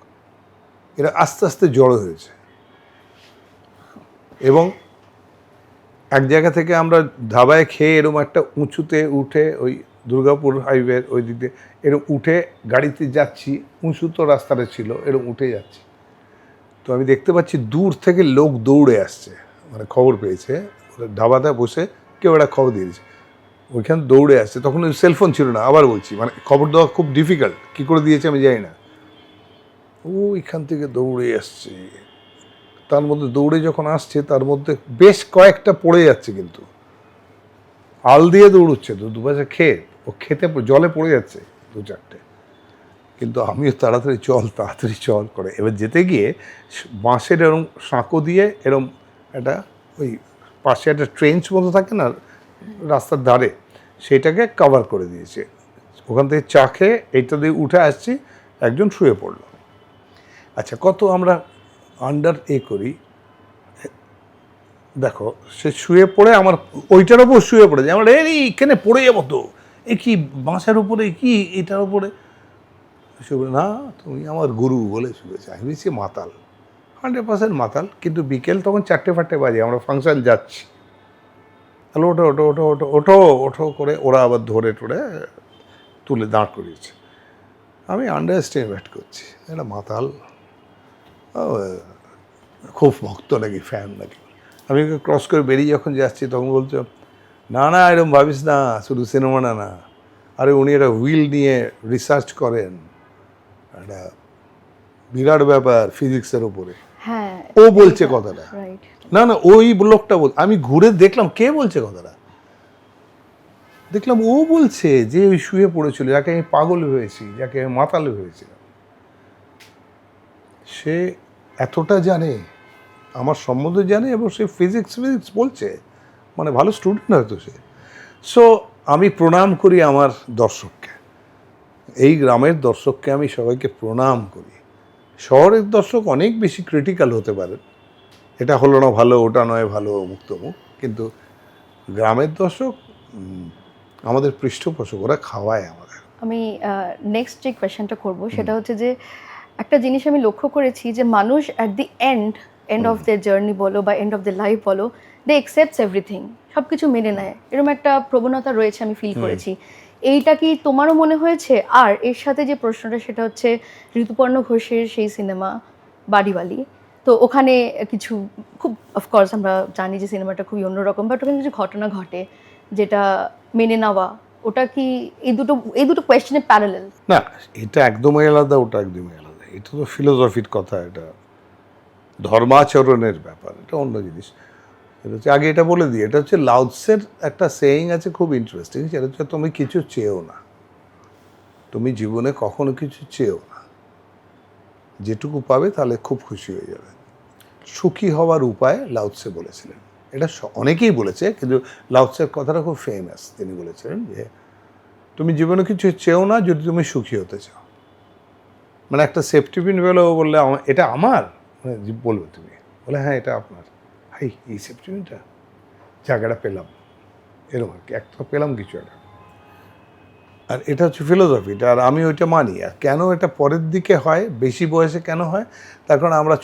এরা আস্তে আস্তে জড়ো হয়েছে। এবং এক জায়গা থেকে আমরা ধাবায় খেয়ে এরকম একটা উঁচুতে উঠে, ওই দুর্গাপুর হাইওয়ের ওই দিক দিয়ে এরকম উঠে গাড়িতে যাচ্ছি, উঁচু তো রাস্তাটা ছিল, এরকম উঠে যাচ্ছি। তো আমি দেখতে পাচ্ছি দূর থেকে লোক দৌড়ে আসছে, মানে খবর পেয়েছে, ধাবাতে বসে কেউ একটা খবর দিয়েছে, ওইখানে দৌড়ে আসছে। তখন ওই সেলফোন ছিল না, আবার বলছি, মানে খবর দেওয়া খুব ডিফিকাল্ট, কী করে দিয়েছে আমি জানি না। ওইখান থেকে দৌড়ে আসছে, তার মধ্যে দৌড়ে যখন আসছে তার মধ্যে বেশ কয়েকটা পড়ে যাচ্ছে, কিন্তু আল দিয়ে দৌড়চ্ছে, দুপাশে খেয়ে ও খেতে জলে পড়ে যাচ্ছে 2-4টে। কিন্তু আমিও তাড়াতাড়ি চল করে এবার যেতে গিয়ে বাঁশের এরম সাঁকো দিয়ে এরম একটা ওই পাশে একটা ট্রেঞ্চ মতো থাকে না রাস্তার ধারে, সেইটাকে কভার করে দিয়েছে। ওখান থেকে চা খেয়ে এইটা দিয়ে উঠে আসছি, একজন শুয়ে পড়ল। আচ্ছা, কত আমরা আন্ডার করি, দেখো সে শুয়ে পড়ে আমার ওইটার ওপর শুয়ে পড়েছে, আমার এইখানে পড়ে যাবো তো, এ কি বাঁশের উপরে, কি এটার উপরে শুয়ে, না তুমি আমার গুরু বলে শুয়েছে। আমি বলছি মাতাল, 100% মাতাল। কিন্তু বিকেল তখন 4-5 বাজে, আমরা ফাংশন যাচ্ছি, তাহলে ওঠো ওঠো ওঠো ওঠো ওঠো ওঠো করে ওরা আবার ধরে টরে তুলে দাঁড় করিয়েছে। আমি আন্ডারস্টিমেট করছি, এটা মাতাল, খুব ভক্ত নাকি, ফ্যান নাকি। আমি ক্রস করে বেরিয়ে যখন যাচ্ছি তখন বলছো, না এরকম ভাবিস না, শুধু সিনেমা না, আরে উনি একটা হুইল নিয়ে রিসার্চ করেন, একটা বিরাট ব্যাপার ফিজিক্সের উপরে। হ্যাঁ, ও বলছে কথাটা, না ওই লোকটা বল। আমি ঘুরে দেখলাম কে বলছে কথাটা, দেখলাম ও বলছে যে ওই শুয়ে পড়েছিল, যাকে আমি পাগল হয়েছি, যাকে আমি মাতাল হয়েছিলাম। সে এতটা জানে, আমার সম্বন্ধে জানে, এবং সে ফিজিক্স বলছে, মানে ভালো স্টুডেন্ট হয়তো সে। সো আমি প্রণাম করি আমার দর্শককে, এই গ্রামের দর্শককে আমি সবাইকে প্রণাম করি। শহরের দর্শক অনেক বেশি ক্রিটিক্যাল হতে পারে, এটা হলো না ভালো, ওটা নয় ভালো, অমুক তমুক, কিন্তু গ্রামের দর্শক আমাদের পৃষ্ঠপোষক, ওরা খাওয়ায় আমাদের। আমি নেক্সট যে কোয়েশ্চেনটা করব সেটা হচ্ছে যে একটা জিনিস আমি লক্ষ্য করেছি যে মানুষ at the end of the journey বলো বা এন্ড অফ দ্য লাইফ বলো, দে অ্যাকসেপ্টস এভরিথিং, সব কিছু মেনে নেয়, এরকম একটা প্রবণতা রয়েছে, আমি ফিল করেছি। এইটা কি তোমারও মনে হয়েছে? আর এর সাথে যে প্রশ্নটা সেটা হচ্ছে ঋতুপর্ণ ঘোষের সেই সিনেমা বাড়িওয়ালি, তো ওখানে কিছু খুব অফকোর্স আমরা জানি যে সিনেমাটা খুবই অন্যরকম, বাট ওখানে কিছু ঘটনা ঘটে যেটা মেনে নেওয়া, ওটা কি এই দুটো কোয়েশ্চেনের প্যারালেল? না, এটা একদমই আলাদা, ওটা একদমই আলাদা। এটা তো ফিলোসফির কথা, এটা ধর্মাচরণের ব্যাপার, এটা অন্য জিনিস। এটা হচ্ছে, আগে এটা বলে দিই, এটা হচ্ছে লাউৎসের একটা সেইং আছে খুব ইন্টারেস্টিং, সেটা হচ্ছে তুমি কিছু চেয়েও না, তুমি জীবনে কখনো কিছু চেয়েও না, যেটুকু পাবে তাহলে খুব খুশি হয়ে যাবে। সুখী হওয়ার উপায় লাউৎসে বলেছিলেন, এটা অনেকেই বলেছে, কিন্তু লাউৎসের কথাটা খুব ফেমাস। তিনি বলেছিলেন যে তুমি জীবনে কিছু চেয়েও না যদি তুমি সুখী হতে চাও। মানে একটা সেফটি পিন পেলো, বললে এটা আমার, মানে বলবে তুমি, বলে হ্যাঁ এটা আপনার, ভাই এই সেফটি পিনটা জায়গাটা পেলাম, এরকম আর কি, একটা পেলাম কিছু একটা। আর এটা হচ্ছে ফিলোসফিটা, আর আমি ওইটা মানি। আর কেন এটা পরের দিকে হয়, বেশি বয়সে কেন হয়, তার কারণ আমরা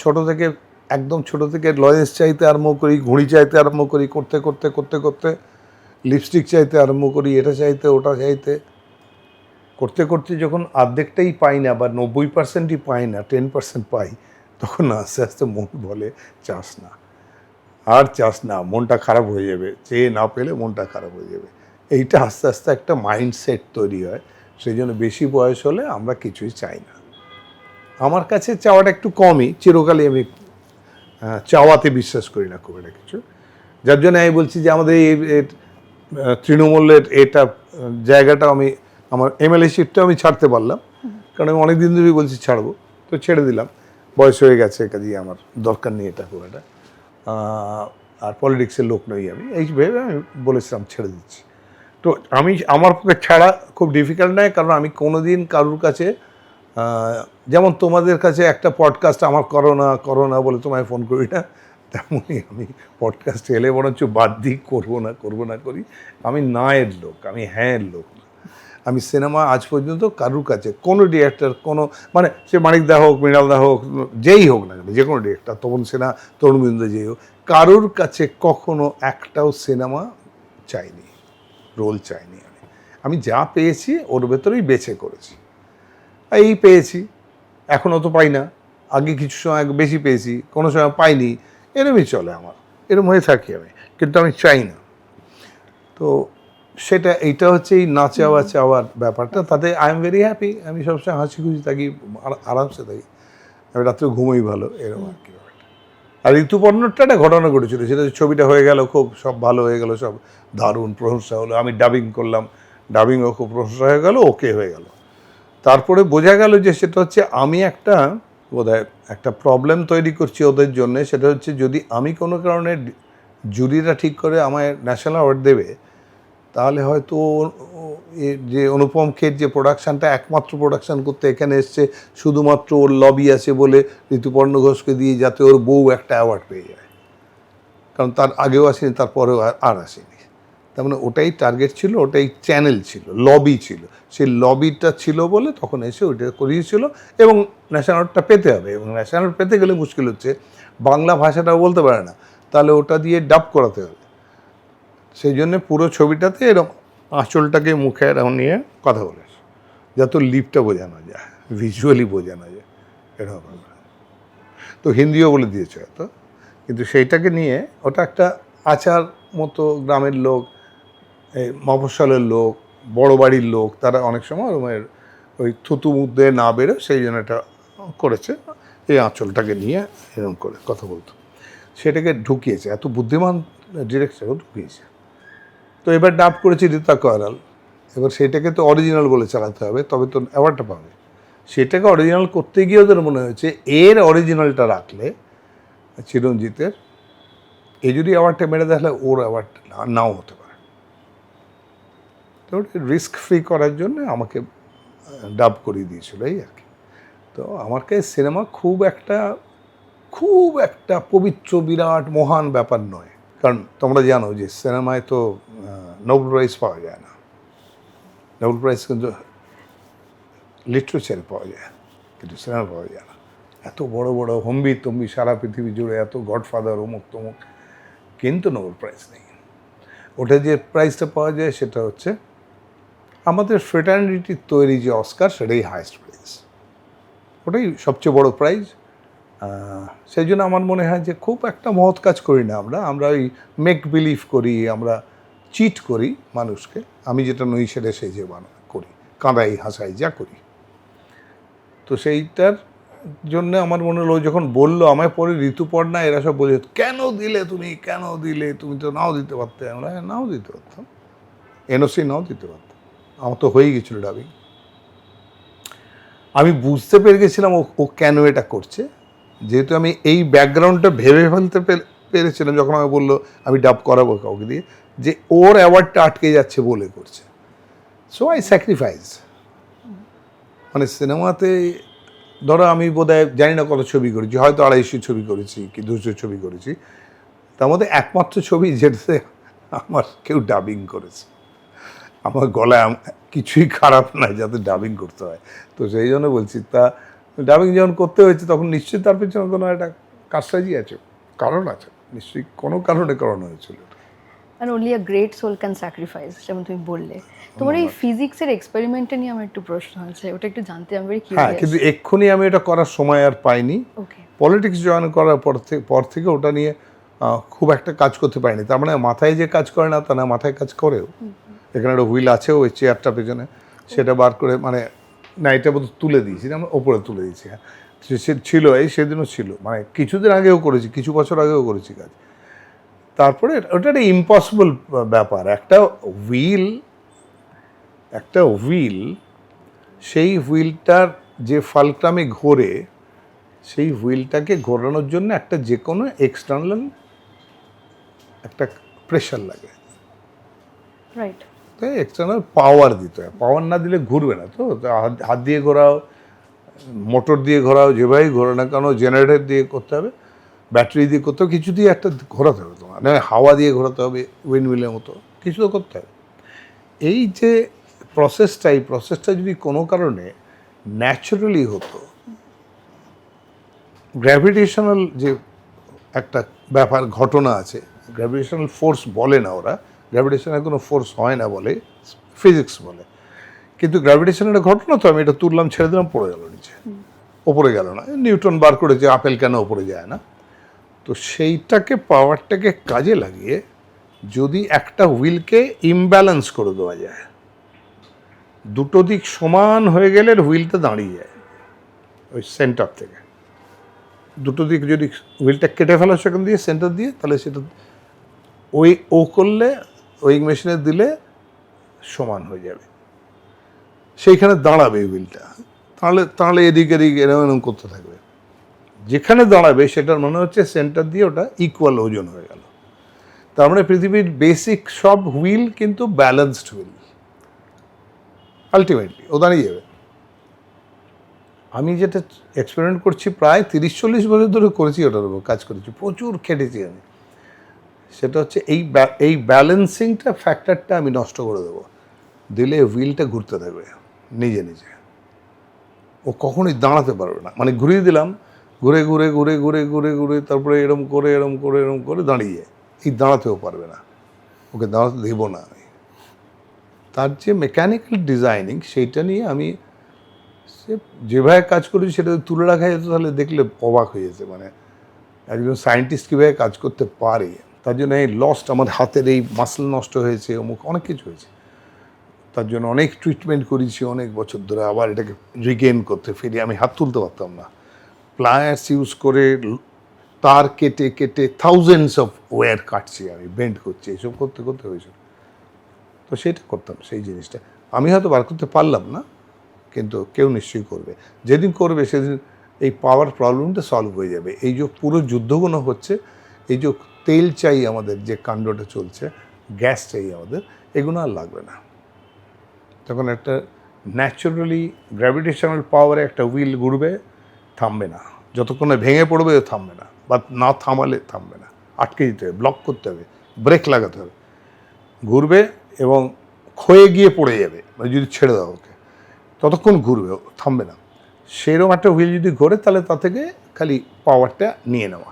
একদম ছোট থেকে লজেন্স চাইতে আরম্ভ করি, ঘুড়ি চাইতে আরম্ভ করি, করতে করতে লিপস্টিক চাইতে আরম্ভ করি, এটা চাইতে ওটা চাইতে, করতে করতে যখন অর্ধেকটাই পাই না বা 90%ই পাই না, 10% পাই, তখন আস্তে আস্তে মন বলে চাস না, আর চাস না, মনটা খারাপ হয়ে যাবে, চেয়ে না পেলে মনটা খারাপ হয়ে যাবে। এইটা আস্তে আস্তে একটা মাইন্ডসেট তৈরি হয়। সেই জন্য বেশি বয়স হলে আমরা কিছুই চাই না। আমার কাছে চাওয়াটা একটু কমই, চিরকালই আমি চাওয়াতে বিশ্বাস করি না খুব একটা কিছু। যার জন্য আমি বলছি যে আমাদের এই তৃণমূলের এটা জায়গাটা আমি আমার এমএলএ সিটটা আমি ছাড়তে পারলাম, কারণ আমি অনেক দিন ধরেই বলছি ছাড়বো, তো ছেড়ে দিলাম। বয়স হয়ে গেছে, কাজেই আমার দরকার নেই এটা খুব একটা, আর পলিটিক্সের লোক নই আমি, এই ভেবে আমি বলেছিলাম ছেড়ে দিচ্ছি। তো আমি আমার পক্ষে ছাড়া খুব ডিফিকাল্ট নয়, কারণ আমি কোনোদিন কারোর কাছে, যেমন তোমাদের কাছে একটা পডকাস্ট আমার করো না বলে তোমায় ফোন করি না, তেমনই আমি পডকাস্ট এলে বরঞ্চ বাদ দিই, করবো না করি। আমি না এর লোক, আমি হ্যাঁ এর লোক না। আমি সিনেমা আজ পর্যন্ত কারুর কাছে কোনো ডিরেক্টর, কোনো মানে সে মানিক দা হোক, মৃণাল দা হোক, যেই হোক না কেন, যে কোনো ডিরেক্টর, তপন সিনহা, তরুণবিন্দ, যেই হোক, কারুর কাছে কখনো একটাও সিনেমা চাইনি, রোল চাইনি। আমি যা পেয়েছি ওর ভেতরেই বেছে করেছি, এই পেয়েছি, এখনও তো পাই না, আগে কিছু সময় বেশি পেয়েছি, কোনো সময় পাইনি, এরমই চলে আমার, এরম হয়ে থাকি আমি, কিন্তু আমি চাই না। তো সেটা এইটা হচ্ছে এই না চাওয়ার ব্যাপারটা, তাতে আই এম ভেরি হ্যাপি। আমি সবসময় হাসি খুশি থাকি, আরামসে থাকি, আমি রাত্রে ঘুমোই ভালো, এরকম আর কি ব্যাপারটা। আর ঋতুপর্ণটা একটা ঘটনা ঘটেছিল, সেটা ছবিটা হয়ে গেল, খুব সব ভালো হয়ে গেল, সব দারুণ প্রশংসা হলো, আমি ডাবিং করলাম, ডাবিংও খুব প্রশংসা হয়ে গেল, ওকে হয়ে গেল। তারপরে বোঝা গেল যে সেটা হচ্ছে আমি একটা বোধহয় একটা প্রবলেম তৈরি করছি ওদের জন্যে। সেটা হচ্ছে যদি আমি কোনো কারণে, জুরিরা ঠিক করে আমায় ন্যাশনাল অ্যাওয়ার্ড দেবে, তাহলে হয়তো যে অনুপম খের যে প্রোডাকশানটা একমাত্র প্রোডাকশান করতে এখানে এসছে, শুধুমাত্র ওর লবি আছে বলে ঋতুপর্ণ ঘোষকে দিয়ে, যাতে ওর বউ একটা অ্যাওয়ার্ড পেয়ে যায়, কারণ তার আগেও আসেনি, তারপরেও আর আসেনি। তার মানে ওটাই টার্গেট ছিল, ওটাই চ্যানেল ছিল, লবি ছিল, সেই লবিটা ছিল বলে তখন এসে ওইটা করিয়েছিল। এবং ন্যাশনাল অ্যাওয়ার্ডটা পেতে হবে, এবং ন্যাশনাল অ্যাওয়ার্ড পেতে গেলে মুশকিল হচ্ছে বাংলা ভাষাটাও বলতে পারে না, তাহলে ওটা দিয়ে ডাব করাতে হবে। সেই জন্যে পুরো ছবিটাতে এরকম আঁচলটাকে মুখে এরকম নিয়ে কথা বলেছে, যাতে লিপটা বোঝানো যায়, ভিজুয়ালি বোঝানো যায়, এরকম। তো হিন্দিও বলে দিয়েছে হয়তো, কিন্তু সেইটাকে নিয়ে ওটা একটা আচার মতো, গ্রামের লোক, এই মফস্বলের লোক, বড় বাড়ির লোক, তারা অনেক সময় ওই থুতু মুদ্দে না বেরো, সেই জন্য এটা করেছে, এই আঁচলটাকে নিয়ে এরকম করে কথা বলতো, সেটাকে ঢুকিয়েছে, এত বুদ্ধিমান ডিরেক্টরও ঢুকিয়েছে। তো এবার ডাব করেছি রীতা কয়রাল, এবার সেটাকে তো অরিজিনাল বলে চালাতে হবে, তবে তো অ্যাওয়ার্ডটা পাবে। সেটাকে অরিজিনাল করতে গিয়ে ওদের মনে হয়েছে এর অরিজিনালটা রাখলে চিরঞ্জিতের, এ যদি অ্যাওয়ার্ডটা মেরে দেয়, ওর অ্যাওয়ার্ড নাও হতে পারে। তো রিস্ক ফ্রি করার জন্য আমাকে ডাব করিয়ে দিয়েছিল, এই আর কি। তো আমার কাছে সিনেমা খুব একটা পবিত্র, বিরাট, মহান ব্যাপার নয়, কারণ তোমরা জানো যে সিনেমায় তো নোবেল প্রাইজ পাওয়া যায় না, নোবেল প্রাইজ কিন্তু লিটারেচারে পাওয়া যায়, কিন্তু সিনেমা পাওয়া যায় না। এত বড় বড় হম্বি তম্বি সারা পৃথিবী জুড়ে, এত গডফাদার, অমুক তমুক, কিন্তু নোবেল প্রাইজ নেই। ওটা যে প্রাইজটা পাওয়া যায় সেটা হচ্ছে আমাদের ফ্রেটার্নিটির তৈরি যে অস্কার, সেটাই হায়েস্ট প্রাইজ, ওটাই সবচেয়ে বড় প্রাইজ। সেই জন্য আমার মনে হয় যে খুব একটা মহৎ কাজ করি না আমরা ওই মেক বিলিভ করি, আমরা চিট করি মানুষকে, আমি যেটা নই সেটা সেই যে করি, কাঁদাই হাসাই যা করি। তো সেইটার জন্য আমার মনে হলো, যখন বললো আমায় পরে ঋতুপর্ণা এরা সব বলে, কেন দিলে তুমি তো নাও দিতে পারতে। আমরা নাও দিতে পারতাম, এনওসি নাও দিতে পারতাম, আমার তো হয়ে গেছিলো ডাবিং। আমি বুঝতে পেরে গেছিলাম ও কেন এটা করছে, যেহেতু আমি এই ব্যাকগ্রাউন্ডটা ভেবে ফেলতে পেরেছিলাম যখন আমি বললো আমি ডাব করাবো কাউকে দিয়ে, যে ওর অ্যাওয়ার্ডটা আটকে যাচ্ছে বলে করছে। So I sacrifice. মানে সিনেমাতে ধরো আমি বোধহয় জানি না কত ছবি করেছি, হয়তো 250 ছবি করেছি কি 200 ছবি করেছি, তার মধ্যে একমাত্র ছবি যেটাতে আমার কেউ ডাবিং করেছে, আমার গলায় কিছুই খারাপ নয় যাতে ডাবিং করতে হয়। তো সেই জন্য বলছি, তা ডাবিং যখন করতে হয়েছে তখন নিশ্চয়ই তার পেছনে কোনো একটা কারসাজি আছে, কারণ আছে নিশ্চয়ই, কোনো কারণে করানো হয়েছিল। And only a great soul can sacrifice, যেমন তুমি বললে। তোমার এই ফিজিক্সের এক্সপেরিমেন্টটা নিয়ে আমার একটু প্রশ্ন আছে, ওটা একটু জানতে আমি ভেরি হ্যাঁ, কিউরিয়াস। কিন্তু এক্ষুনি আমি এটা করার সময় আর পাইনি। ওকে। পলিটিক্স জয়েন করার পর থেকে ওটা নিয়ে খুব একটা কাজ করতে পারিনি। তার মানে মাথায় যে কাজ করে না তা না, মাথায় কাজ করেও। এখানে একটা হুইল আছে ওই চেয়ারটা পেছনে, সেটা বার করে মানে না, এটা বোধ তুলে দিয়েছি, আমরা ওপরে তুলে দিয়েছি। হ্যাঁ, সে ছিল, এই সেদিনও ছিল, মানে কিছুদিন আগেও করেছি, কিছু বছর আগেও করেছি কাজ। তারপরে ওটা একটা ইম্পসিবল ব্যাপার। একটা হুইল সেই হুইলটার যে ফালক্রামে ঘোরে, সেই হুইলটাকে ঘোরানোর জন্য একটা যে কোনো এক্সটার্নাল একটা প্রেশার লাগে, রাইট। তাই এক্সটার্নাল পাওয়ার দিতে হয়। পাওয়ার না দিলে ঘুরবে না। তো হাত দিয়ে ঘোরাও, মোটর দিয়ে ঘোরাও, যেভাবেই ঘোরো না কেন, জেনারেটর দিয়ে করতে হবে, ব্যাটারি দিয়ে করতে হবে, কিছু দিয়ে একটা ঘোরাতে হবে তোমার, না হাওয়া দিয়ে ঘোরাতে হবে, উইন্ডমিলের মতো কিছু তো করতে হবে। এই যে এই প্রসেসটা যদি কোনো কারণে ন্যাচারালি হতো, গ্র্যাভিটেশনাল যে একটা ব্যাপার ঘটনা আছে, গ্র্যাভিটেশনাল ফোর্স বলে না ওরা, গ্র্যাভিটেশনাল কোনো ফোর্স হয় না বলে, ফিজিক্স বলে। কিন্তু গ্র্যাভিটেশনাল ঘটনা তো, আমি এটা তুললাম, ছেড়ে দিলাম, পড়ে গেল নিচে, ওপরে গেল না। নিউটন বার করেছে আপেল কেন ওপরে যায় না। তো সেইটাকে, পাওয়ারটাকে কাজে লাগিয়ে যদি একটা হুইলকে ইমব্যালেন্স করে দেওয়া যায়, দুটো দিক সমান হয়ে গেলে হুইলটা দাঁড়িয়ে যায় ওই সেন্টার থেকে। দুটো দিক যদি হুইলটা কেটে ফেলা সেখান দিয়ে সেন্টার দিয়ে, তাহলে সেটা ও করলে ওয়েইং মেশিনে দিলে সমান হয়ে যাবে, সেইখানে দাঁড়াবে হুইলটা। তাহলে এদিক এরকম করতে থাকবে। যেখানে দাঁড়াবে সেটার মনে হচ্ছে সেন্টার দিয়ে ওটা ইকুয়াল ওজন হয়ে গেল। তার মানে পৃথিবীর বেসিক সব হুইল কিন্তু ব্যালেন্সড হুইল, আলটিমেটলি ও দাঁড়িয়ে যাবে। আমি যেটা এক্সপেরিমেন্ট করছি প্রায় 30-40 বছর ধরে করেছি, ওটার উপর কাজ করেছি, প্রচুর খেটেছি আমি। সেটা হচ্ছে এই ব্যালেন্সিংটা ফ্যাক্টরটা আমি নষ্ট করে দেবো, দিলে হুইলটা ঘুরতে থাকবে নিজে নিজে, ও কখনোই দাঁড়াতে পারবে না। মানে ঘুরিয়ে দিলাম, ঘুরে ঘুরে ঘুরে ঘুরে ঘুরে ঘুরে তারপরে এরম করে দাঁড়িয়ে যায়। এই দাঁড়াতেও পারবে না, ওকে দাঁড়াতে দেবো না আমি। তার যে মেকানিক্যাল ডিজাইনিং, সেইটা নিয়ে আমি যেভাবে কাজ করেছি সেটা তুলে রাখা যেত, তাহলে দেখলে অবাক হয়ে যেতে। মানে একজন সায়েন্টিস্ট কীভাবে কাজ করতে পারে, তার জন্য এই লস্ট, আমার হাতের এই মাসল নষ্ট হয়েছে, অনেক কিছু হয়েছে, তার জন্য অনেক ট্রিটমেন্ট করেছি অনেক বছর ধরে। আবার এটাকে রিগেইন করতে ফিরে আমি হাত তুলতে পারতাম না, প্লায়ার্স ইউজ করে তার কেটে কেটে থাউজেন্ডস অফ ওয়্যার কাটছি আমি, বেন্ড করছি, এইসব করতে করতে হয়েছিল। তো সেটা করতাম, সেই জিনিসটা আমি হয়তো বার করতে পারলাম না, কিন্তু কেউ নিশ্চয়ই করবে। যেদিন করবে সেদিন এই পাওয়ার প্রবলেমটা সলভ হয়ে যাবে। এই যে পুরো যুদ্ধগুলো হচ্ছে, এই যে তেল চাই আমাদের, যে কাণ্ডটা চলছে, গ্যাস চাই আমাদের, এগুলো আর লাগবে না। তখন একটা ন্যাচারালি গ্র্যাভিটেশনাল পাওয়ারে একটা হুইল ঘুরবে, থামবে না, যতক্ষণে ভেঙে পড়বে থামবে না, বা না থামালে থামবে না, আটকে দিতে হবে, ব্লক করতে হবে, ব্রেক লাগাতে হবে, ঘুরবে এবং ক্ষয়ে গিয়ে পড়ে যাবে, মানে যদি ছেড়ে দাও ওকে, ততক্ষণ ঘুরবে, থামবে না। সেরকম একটা হুইল যদি ঘোরে, তাহলে তা থেকে খালি পাওয়ারটা নিয়ে নেওয়া,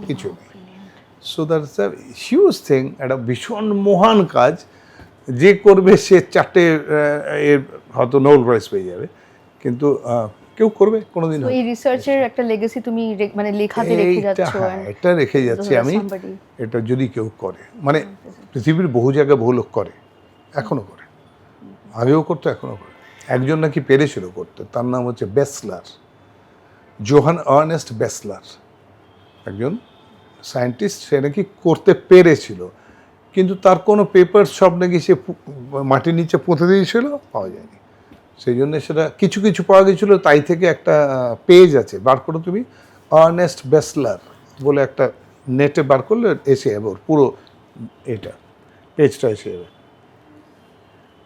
কিছু নেই। So that's a huge thing, একটা ভীষণ মহান কাজ। যে করবে সে 4টে এর হয়তো নোবেল প্রাইজ পেয়ে যাবে, কিন্তু কেউ করবে কোনোদিন। এই রিসার্চের একটা লেগেসি তুমি মানে লেখাতে রেখে যাচ্ছ। এটা রেখে যাচ্ছি আমি, এটা যদি কেউ করে, মানে পৃথিবীর বহু জায়গায় বহু লোক করে, এখনো করে, আগেও করতো, এখনো করে। একজন নাকি পেরেছিল করতে, তার নাম হচ্ছে বেসলার, জোহান আর্নেস্ট বেসলার, একজন সায়েন্টিস্ট। সে নাকি করতে পেরেছিল, কিন্তু তার কোনো পেপার সব নাকি সে মাটির নিচে পুঁতে দিয়েছিল, পাওয়া যায়নি। সেই জন্য সেটা কিছু কিছু পাওয়া গেছিলো। তাই থেকে একটা পেজ আছে, বার করো তুমি, আর্নেস্ট বেসলার বলে একটা নেটে বার করলে এসে যাবে, ওর পুরো এটা পেজটা এসে যাবে।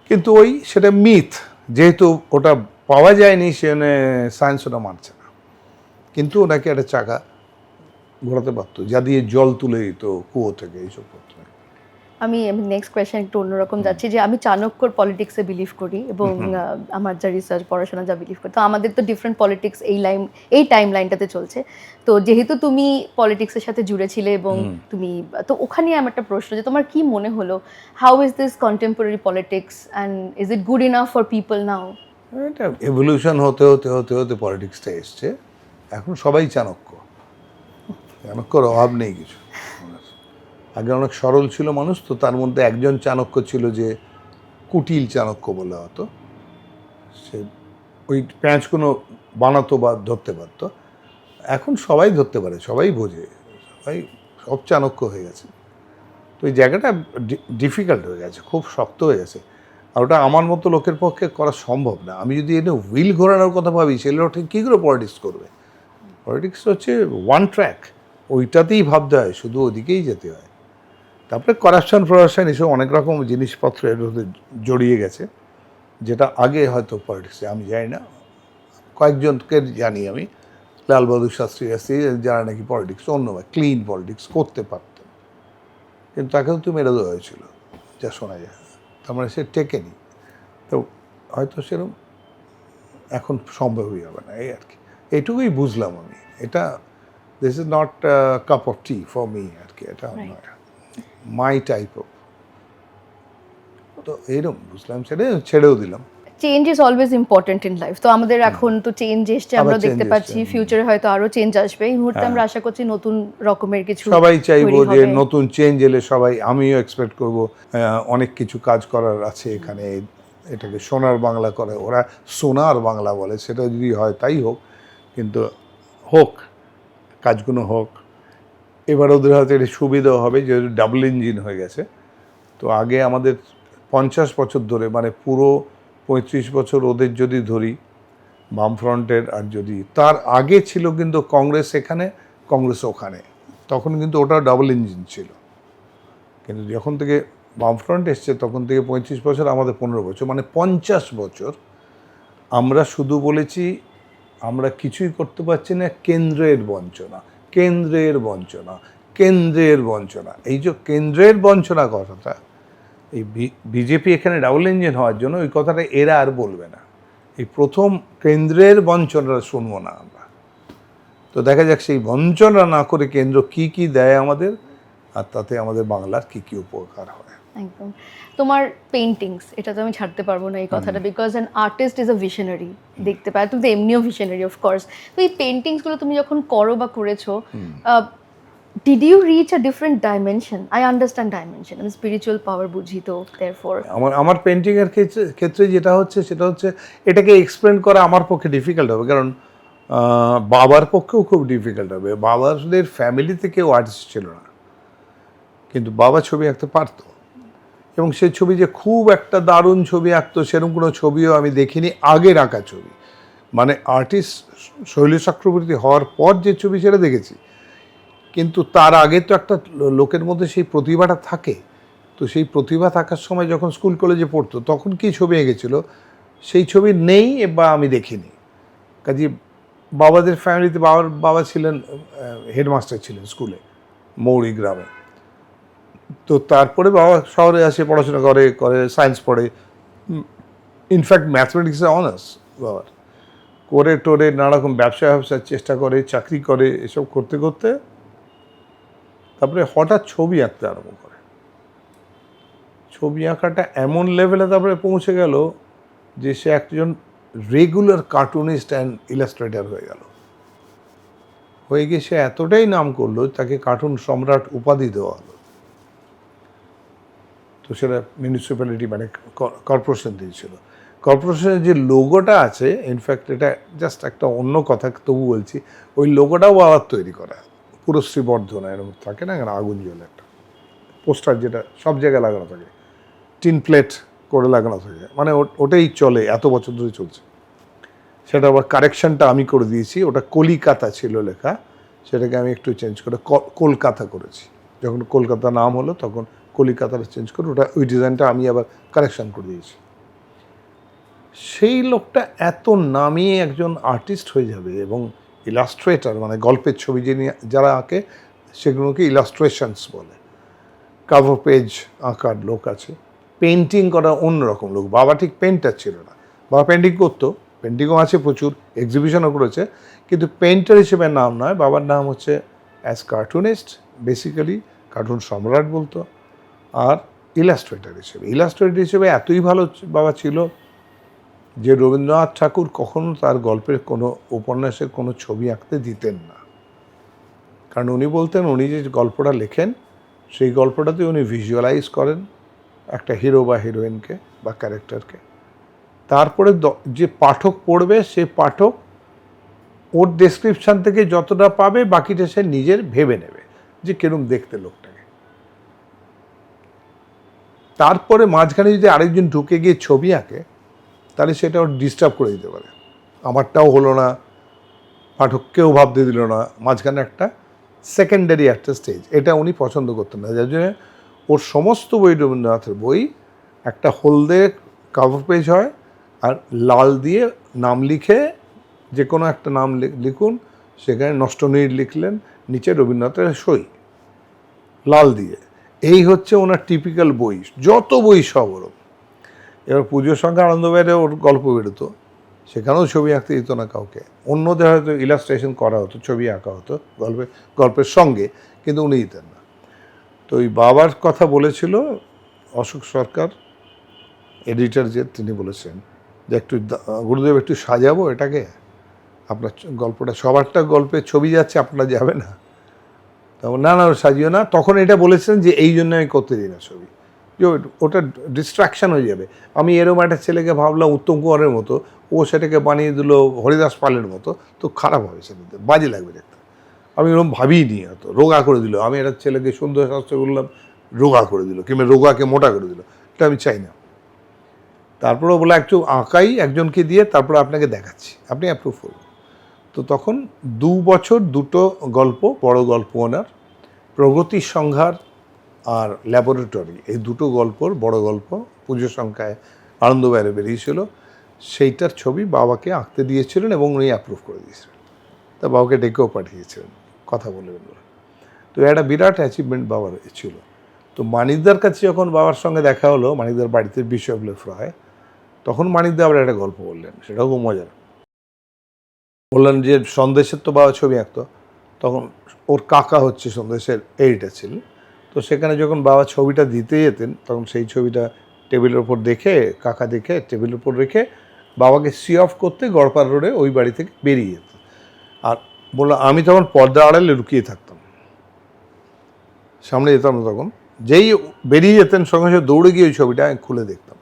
কিন্তু সেটা মিথ, যেহেতু ওটা পাওয়া যায়নি, সেখানে সায়েন্স ওটা মানছে না। কিন্তু ওনাকে একটা চাকা ঘোরাতে পারতো, যা দিয়ে জল তুলে দিত কুয়ো থেকে, এইসব করতো। আমি নেক্সট কোয়েশ্চেন একটু অন্যরকম যাচ্ছি, যে আমি চাণক্যর পলিটিক্সে বিলিভ করি এবং আমার যা রিসার্চ পড়াশোনা যা বিলিভ করি, তো আমাদের তো ডিফারেন্ট পলিটিক্স এই টাইম লাইনটাতে চলছে। তো যেহেতু তুমি পলিটিক্সের সাথে জুড়েছিলে এবং তুমি, তো ওখানে আমার একটা প্রশ্ন, যে তোমার কি মনে হলো, how is this contemporary politics and is it good enough for people now? এটা এভলিউশন হতে হতে হতে হতে পলিটিক্সটা এসছে। এখন সবাই চাণক্যর অভাব নেই কিছু। আগে অনেক সরল ছিল মানুষ, তো তার মধ্যে একজন চাণক্য ছিল যে কুটিল চাণক্য বলা হতো, সে ওই প্যাঁচগুলো বানাতো বা ধরতে পারতো। এখন সবাই ধরতে পারে, সবাই বোঝে, সবাই সব চাণক্য হয়ে গেছে। তো এই জায়গাটা ডিফিকাল্ট হয়ে গেছে, খুব শক্ত হয়ে গেছে। আর ওটা আমার মতো লোকের পক্ষে করা সম্ভব না। আমি যদি এনে হুইল ঘোরানোর কথা ভাবি, সেগুলো ঠিক কী করে পলিটিক্স করবে? পলিটিক্স হচ্ছে ওয়ান ট্র্যাক, ওইটাতেই ভাবতে হয়, শুধু ওদিকেই যেতে হয়। তারপরে কারাপশন এসব অনেক রকম জিনিসপত্র এর মধ্যে জড়িয়ে গেছে, যেটা আগে হয়তো পলিটিক্সে আমি জানি না, কয়েকজনকে জানি আমি, লাল বাহাদুর শাস্ত্রী আসছে যারা নাকি পলিটিক্স অন্যভাবে ক্লিন পলিটিক্স করতে পারতেন, কিন্তু তাকেও তো মেরে দেওয়া হয়েছিল যা শোনা যায়। তার মানে সে টেকেনি। তো হয়তো সেরকম এখন সম্ভবই হবে না, এই আর কি। এইটুকুই বুঝলাম আমি। এটা this is not cup of tea for me আর কি, এটা মাই টাইপ অফ। তো এইরকম বুঝলাম, সেটা ছেড়েও দিলাম। Change is always important in life. তো আমাদের এখন তো চেঞ্জ এসছে, আমরা দেখতে পাচ্ছি ফিউচারে হয়তো আরো চেঞ্জ আসবে। এই মুহূর্তে আমরা আশা করছি নতুন রকমের কিছু সবাই চাইবো যে নতুন চেঞ্জ এলে সবাই, আমিও এক্সপেক্ট করব অনেক কিছু কাজ করার আছে এখানে, এটাকে সোনার বাংলা করে, ওরা সোনার বাংলা বলে, সেটা যদি হয় তাই হোক, কিন্তু হোক, কাজগুলো হোক। এবার ওদের হয়তো এটা সুবিধাও হবে, যেহেতু ডাবল ইঞ্জিন হয়ে গেছে। তো আগে আমাদের 50 বছর ধরে, মানে পুরো 35 বছর ওদের যদি ধরি বামফ্রন্টের, আর যদি তার আগে ছিল কিন্তু কংগ্রেস এখানে, কংগ্রেস ওখানে, তখন কিন্তু ওটা ডাবল ইঞ্জিন ছিল। কিন্তু যখন থেকে বামফ্রন্ট এসছে তখন থেকে 35 বছর, আমাদের 15 বছর, মানে 50 বছর আমরা শুধু বলেছি আমরা কিছুই করতে পারছি না, কেন্দ্রের বঞ্চনা, কেন্দ্রের বঞ্চনা, কেন্দ্রের বঞ্চনা। এই যে কেন্দ্রের বঞ্চনা কথাটা, এই বিজেপি এখানে ডাবল ইঞ্জিন হওয়ার জন্য ওই কথাটা এরা আর বলবে না। এই প্রথম কেন্দ্রের বঞ্চনাটা শুনবো না আমরা। তো দেখা যাক সেই বঞ্চনা না করে কেন্দ্র কি কি দেয় আমাদের, আর তাতে আমাদের বাংলার কি কি উপকার হয়। একদম। তোমার পেইন্টিংস, এটা তো আমি ছাড়তে পারবো না এই কথাটা, because an artist is a visionary. দেখতে পাই তুমি তো এমনিও ভিশনারি অফকোর্স। তো এই পেইন্টিংসগুলো তুমি যখন করো বা করেছো, did you reach a different dimension? I understand dimension, আমি স্পিরিচুয়াল পাওয়ার বুঝি, তো therefore আমার পেন্টিংয়ের ক্ষেত্রে যেটা হচ্ছে সেটা হচ্ছে এটাকে এক্সপ্লেন করা আমার পক্ষে ডিফিকাল্ট হবে, কারণ বাবার পক্ষেও খুব ডিফিকাল্ট হবে। বাবাদের ফ্যামিলিতে কেউ আর্টিস্ট ছিল না, কিন্তু বাবা ছবি আঁকতে পারতো, এবং সেই ছবি যে খুব একটা দারুণ ছবি আঁকতো সেরকম কোনো ছবিও আমি দেখিনি, আগের আঁকা ছবি। মানে আর্টিস্ট শৈলী চক্রবর্তী হওয়ার পর যে ছবি সেটা দেখেছি, কিন্তু তার আগে তো একটা লোকের মধ্যে সেই প্রতিভাটা থাকে। তো সেই প্রতিভা থাকার সময় যখন স্কুল কলেজে পড়তো তখন কি ছবি এঁকেছিল সেই ছবি নেই বা আমি দেখিনি। কাজে বাবাদের ফ্যামিলিতে, বাবা ছিলেন হেডমাস্টার ছিলেন স্কুলে মৌরি গ্রামে। তো তারপরে বাবা শহরে আসে, পড়াশোনা করে সায়েন্স পড়ে, ইনফ্যাক্ট ম্যাথমেটিক্সে অনার্স বাবার, করে টোরে নানারকম ব্যবসার চেষ্টা করে, চাকরি করে, এসব করতে করতে তারপরে হঠাৎ ছবি আঁকতে আরম্ভ করে। ছবি আঁকাটা এমন লেভেলে তারপরে পৌঁছে গেল যে সে একজন রেগুলার কার্টুনিস্ট অ্যান্ড ইলাস্ট্রেটর হয়ে গেল। হয়ে গিয়ে সে এতটাই নাম করলো, তাকে কার্টুন সম্রাট উপাধি দেওয়া হলো। তো সেটা মিউনিসিপ্যালিটি, মানে কর্পোরেশন দিয়েছিল। কর্পোরেশনের যে লোগোটা আছে, ইনফ্যাক্ট এটা জাস্ট একটা অন্য কথা, তবু বলছি, ওই লোগোটাও আবার তৈরি করা, পুরো শ্রীবর্ধনা এরকম থাকে না, এখানে আগুন জ্বলে একটা পোস্টার, যেটা সব জায়গায় লাগানো থাকে, টিন প্লেট করে লাগানো থাকে, মানে ওটাই চলে, এত বছর ধরে চলছে। সেটা আবার কারেকশনটা আমি করে দিয়েছি, ওটা কলিকাতা ছিল লেখা, সেটাকে আমি একটু চেঞ্জ করে কলকাতা করেছি। যখন কলকাতা নাম হলো তখন কলিকাতাটা চেঞ্জ করে ওটা, ওই ডিজাইনটা আমি আবার কারেকশন করে দিয়েছি। সেই লোকটা এত নামী একজন আর্টিস্ট হয়ে যাবে, এবং ইলাস্ট্রেটর, মানে গল্পের ছবি যিনি যারা আঁকে সেগুলোকে ইলাস্ট্রেশনস বলে। কাভার পেজ আঁকার লোক আছে, পেন্টিং করা অন্যরকম লোক। বাবা ঠিক পেন্টার ছিল না, বাবা পেন্টিং করতো, পেন্টিংও আছে প্রচুর, এক্সিবিশনও করেছে, কিন্তু পেন্টার হিসেবে নাম নয়। বাবার নাম হচ্ছে অ্যাজ কার্টুনিস্ট, বেসিক্যালি কার্টুন সম্রাট বলতো, আর ইলাস্ট্রেটর হিসেবে এতই ভালো বাবা ছিল যে রবীন্দ্রনাথ ঠাকুর কখনো তার গল্পের কোনো উপন্যাসের কোনো ছবি আঁকতে দিতেন না। কারণ উনি বলতেন উনি যে গল্পটা লেখেন সেই গল্পটাতে উনি ভিজুয়ালাইজ করেন একটা হিরো বা হিরোইনকে বা ক্যারেক্টারকে, তারপরে যে পাঠক পড়বে সে পাঠক ওর ডেসক্রিপশান থেকে যতটা পাবে বাকিটা সে নিজের ভেবে নেবে যে কিরম দেখতে লোকটাকে। তারপরে মাঝখানে যদি আরেকজন ঢুকে গিয়ে ছবি আঁকে তাহলে সেটা ওর ডিস্টার্ব করে দিতে পারে, আমারটাও হলো না, পাঠককেও ভাবতে দিল না, মাঝখানে একটা সেকেন্ডারি একটা স্টেজ, এটা উনি পছন্দ করতেন না। যার জন্য ওর সমস্ত বই, রবীন্দ্রনাথের বই, একটা হলদে কাভার পেজ হয় আর লাল দিয়ে নাম লিখে, যে কোনো একটা নাম লিখুন, সেখানে নষ্টনীড় লিখলেন, নিচে রবীন্দ্রনাথের সই লাল দিয়ে। এই হচ্ছে ওনার টিপিক্যাল বই, যত বই সব ওরকম। এবার পুজোর সঙ্গে আনন্দবাজারে ওর গল্প বেরোতো, সেখানেও ছবি আঁকতে দিত না কাউকে, অন্যদের হয়তো ইলাস্ট্রেশন করা হতো, ছবি আঁকা হতো গল্পের সঙ্গে, কিন্তু উনি দিতেন না। তো ওই বাবার কথা বলেছিল অশোক সরকার, এডিটর যে, তিনি বলেছেন যে একটু গুরুদেব একটু সাজাবো এটাকে, আপনার গল্পটা সবারটা গল্পের ছবি যাচ্ছে, আপনারা যাবে না? তখন না সাজিও না, তখন এটা বলেছেন যে এই জন্য আমি করতে দিই না ছবি, যে ওটা ডিস্ট্রাকশান হয়ে যাবে। আমি এরকম একটা ছেলেকে ভাবলাম উত্তম কুমারের মতো, ও সেটাকে বানিয়ে দিল হরিদাস পালের মতো, তো খারাপ হবে, সেটাতে বাজে লাগবে দেখতে। আমি এরকম ভাবিই নি, এত রোগা করে দিল, আমি একটা ছেলেকে সুন্দর শাস্ত্র করলাম, রোগা করে দিল, কিংবা রোগাকে মোটা করে দিল, এটা আমি চাই না। তারপরেও বলে একটু আঁকাই একজনকে দিয়ে, তারপরে আপনাকে দেখাচ্ছি, আপনি অ্যাপ্রুভ করুন। তো তখন 2 বছর দুটো গল্প, বড় গল্প ওনার, প্রগতির সংহার আর ল্যাবরেটরি, এই দুটো গল্পর বড় গল্প পুজোর সংখ্যায় আনন্দবাজারে বেরিয়েছিল, সেইটার ছবি বাবাকে আঁকতে দিয়েছিলেন এবং উনি অ্যাপ্রুভ করে দিয়েছিলেন। তা বাবাকে ডেকেও পাঠিয়েছিলেন, কথা বলবেন বলে। তো একটা বিরাট অ্যাচিভমেন্ট বাবার ছিল। তো মানিকদার কাছে যখন বাবার সঙ্গে দেখা হলো, মানিকদার বাড়িতে বিশ্ববিদ্যালয় ফ্রায়, তখন মানিকদা আবার একটা গল্প বললেন, সেটাও খুব মজার। বললেন যে সন্দেশের তো বাবা ছবি আঁকতো, তখন ওর কাকা হচ্ছে সন্দেশের এডিটর ছিলেন, তো সেখানে যখন বাবা ছবিটা দিতে যেতেন তখন সেই ছবিটা টেবিলের ওপর দেখে, কাকা দেখে টেবিলের ওপর রেখে বাবাকে সি অফ করতে গড়পাড় রোডে ওই বাড়ি থেকে বেরিয়ে যেত। আর বললো আমি তখন পর্দা আড়ালে লুকিয়ে থাকতাম, সামনে যেতাম না, তখন যেই বেরিয়ে যেতেন সঙ্গে সঙ্গে দৌড়ে গিয়ে ওই ছবিটা আমি খুলে দেখতাম।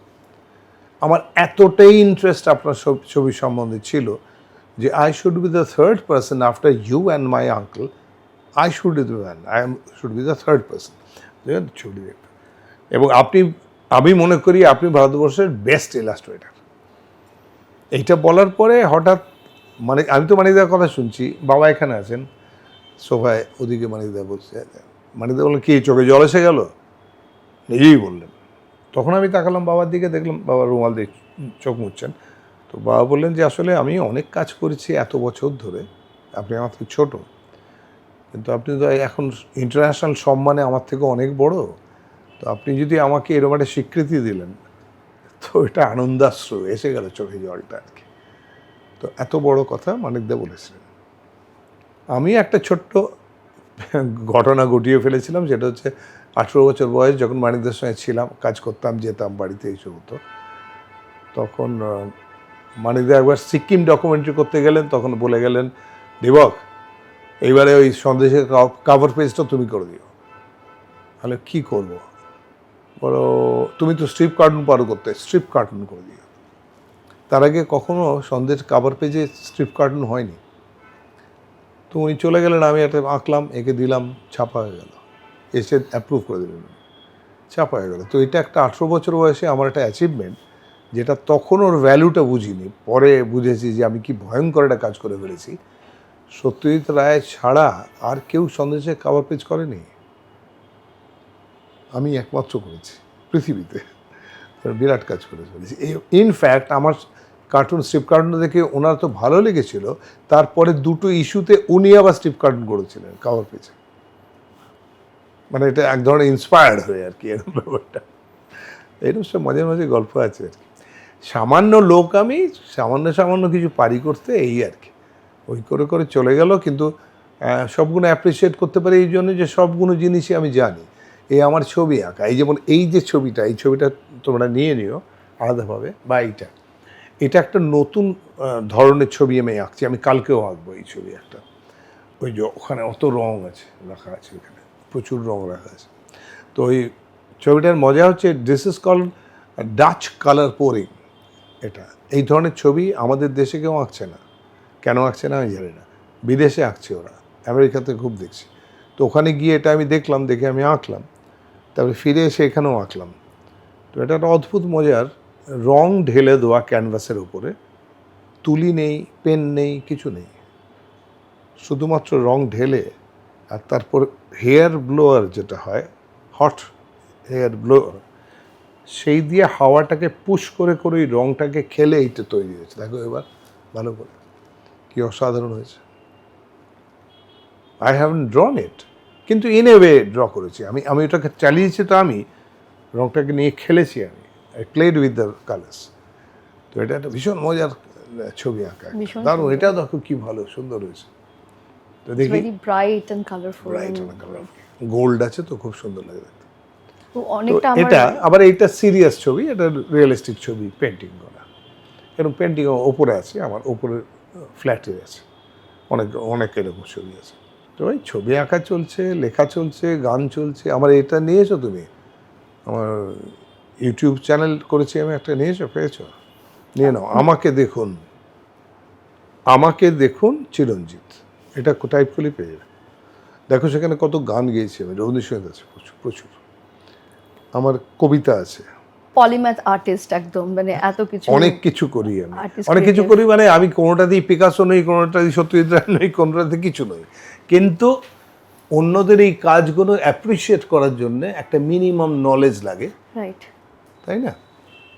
আমার এতটাই ইন্টারেস্ট আপনার ছবি সম্বন্ধে ছিল যে I should be the third person after you and my uncle, I should be the third person ছবি দেখতাম। এবং আমি মনে করি আপনি ভারতবর্ষের বেস্ট ইলাস্ট্রেটার। এইটা বলার পরে হঠাৎ আমি তো মানিকদার কথা শুনছি, বাবা এখানে আছেন সোফায়, ওদিকে মানিকদা বলছে, মানিকদা বললেন কি চোখে জল এসে গেল, নিজেই বললেন। তখন আমি তাকালাম বাবার দিকে, দেখলাম বাবা রুমাল দিয়ে চোখ মুছছেন। তো বাবা বললেন যে আসলে আমি অনেক কাজ করেছি এত বছর ধরে, আপনি আমার থেকে ছোটো, কিন্তু আপনি তো এখন ইন্টারন্যাশনাল সম্মানে আমার থেকে অনেক বড়, তো আপনি যদি আমাকে এরকম একটা স্বীকৃতি দিলেন, তো এটা আনন্দাশ্রু এসে গেল চোখে জলটা আর কি। তো এত বড় কথা মানিকদা বলেছিলেন। আমি একটা ছোট্ট ঘটনা ঘটিয়ে ফেলেছিলাম, সেটা হচ্ছে 18 বছর বয়স, যখন মানিকদার সঙ্গে ছিলাম, কাজ করতাম, যেতাম বাড়িতে, এইসব হতো। তখন মানিকদা একবার সিকিম ডকুমেন্টারি করতে গেলেন, তখন বলে গেলেন, দেবক এইবারে ওই সন্দেশের কাভার পেজটা তুমি করে দিও। তাহলে কী করবো? বলো তুমি তো স্ট্রিপ কার্টুন পারো করতে, স্ট্রিপ কার্টুন করে দিও। তার আগে কখনো সন্দেশ কাভার পেজে স্ট্রিপ কার্টুন হয়নি। তো উনি চলে গেলেন, আমি একটা আঁকলাম, এঁকে দিলাম, ছাপা হয়ে গেল, এসে অ্যাপ্রুভ করে দিলেন, ছাপা হয়ে গেল। তো এটা একটা 18 বছর বয়সে আমার একটা অ্যাচিভমেন্ট, যেটা তখন ওর ভ্যালুটা বুঝিনি, পরে বুঝেছি যে আমি কি ভয়ঙ্কর একটা কাজ করে ফেলেছি। সত্যজিৎ রায় ছাড়া আর কেউ সন্দেশের কাভার পেজ করেনি, আমি একমাত্র করেছি পৃথিবীতে, বিরাট কাজ করে ফেলেছি। ইনফ্যাক্ট আমার কার্টুন, স্ট্রিপ কার্টুন দেখে ওনার তো ভালো লেগেছিল, তারপরে দুটো ইস্যুতে উনি আবার স্ট্রিপ কার্টুন করেছিলেন কাভার পেজে। মানে এটা এক ধরনের ইন্সপায়ার্ড হয়ে আর কি, এরকম ব্যাপারটা। এরকম সব মাঝে মাঝে গল্প আছে আর কি। সামান্য লোক, আমি সামান্য কিছু পারি করতে, এই আর কি। ওই করে করে চলে গেল, কিন্তু সবগুলো অ্যাপ্রিসিয়েট করতে পারি এই জন্য যে সবগুলো জিনিসই আমি জানি। এই আমার ছবি আঁকা, এই যেমন এই যে ছবিটা, এই ছবিটা তোমরা নিয়ে নিও আলাদাভাবে, বা এটা একটা নতুন ধরনের ছবি আমি আঁকছি, আমি কালকেও আঁকবো এই ছবি একটা। ওই যে ওখানে অত রং আছে, রাখা আছে, ওখানে প্রচুর রং রাখা আছে। তো ওই ছবিটার মজা হচ্ছে, this is called Dutch colour pouring. এটা এই ধরনের ছবি আমাদের দেশে কেউ আঁকছে না। কেন আঁকছে না আমি জানি না, বিদেশে আঁকছে ওরা, আমেরিকাতে খুব দেখছি। তো ওখানে গিয়ে এটা আমি দেখলাম, দেখে আমি আঁকলাম, তারপরে ফিরে এসে এখানেও আঁকলাম। তো এটা একটা অদ্ভুত মজার, রং ঢেলে দেওয়া ক্যানভাসের উপরে, তুলি নেই, পেন নেই, কিছু নেই, শুধুমাত্র রং ঢেলে, আর তারপর হেয়ার ব্লোয়ার যেটা হয়, হট হেয়ার ব্লোয়ার, সেই দিয়ে হাওয়াটাকে পুশ করে করে ওই রংটাকে খেলে এইটা তৈরি হয়েছে। দেখো এবার ভালো করে, কি অসাধারণ হয়েছে। আই হ্যাভেন ড্রন ইট, কিন্তু ইন এ ওয়ে ড্র করেছি আমি। আমি ওটাকে চালিয়েছি, তো আমি রংটাকে নিয়ে খেলেছি, আমি I played with the colours. তো এটা একটা ভীষণ মজার ছবি আঁকা, দারুণ। এটা দেখো কি ভালো সুন্দর হয়েছে। তো দেখি, very bright and colourful, gold আছে তো খুব সুন্দর লাগে দেখতে। তো অনেকটা এটা আবার এইটা সিরিয়াস ছবি, এটা রিয়েলিস্টিক ছবি, পেন্টিং করা। এরকম পেন্টিং ওপরে আছে, আমার ওপরে ফ্ল্যাটে আছে, অনেক এরকম ছবি আছে। তো ওই ছবি আঁকা চলছে, লেখা চলছে, গান চলছে। আমার এটা নিয়েছো তুমি, আমার ইউটিউব চ্যানেল করেছি আমি একটা, নিয়েছো, পেয়েছো? নিয়ে নাও, আমাকে দেখুন চিরঞ্জিত, এটা টাইপ করলে পেয়ে যাবে। দেখো সেখানে কত গান গেয়েছি আমি, রবীন্দ্রসঙ্গীত আছে প্রচুর, আমার কবিতা আছে। পলিম্যাথ আর্টিস্ট একদম, মানে এত কিছু, অনেক কিছু করি আমি, অনেক কিছু করি, মানে আমি কোনোটাতেই পিকাসো নই, কোনোটাতেই সত্যজিৎ রায় নই, কোনোটাতে কিছু নই। কিন্তু অন্যদের এই কাজগুলো অ্যাপ্রিসিয়েট করার জন্য একটা মিনিমাম নলেজ লাগে, রাইট, তাই না?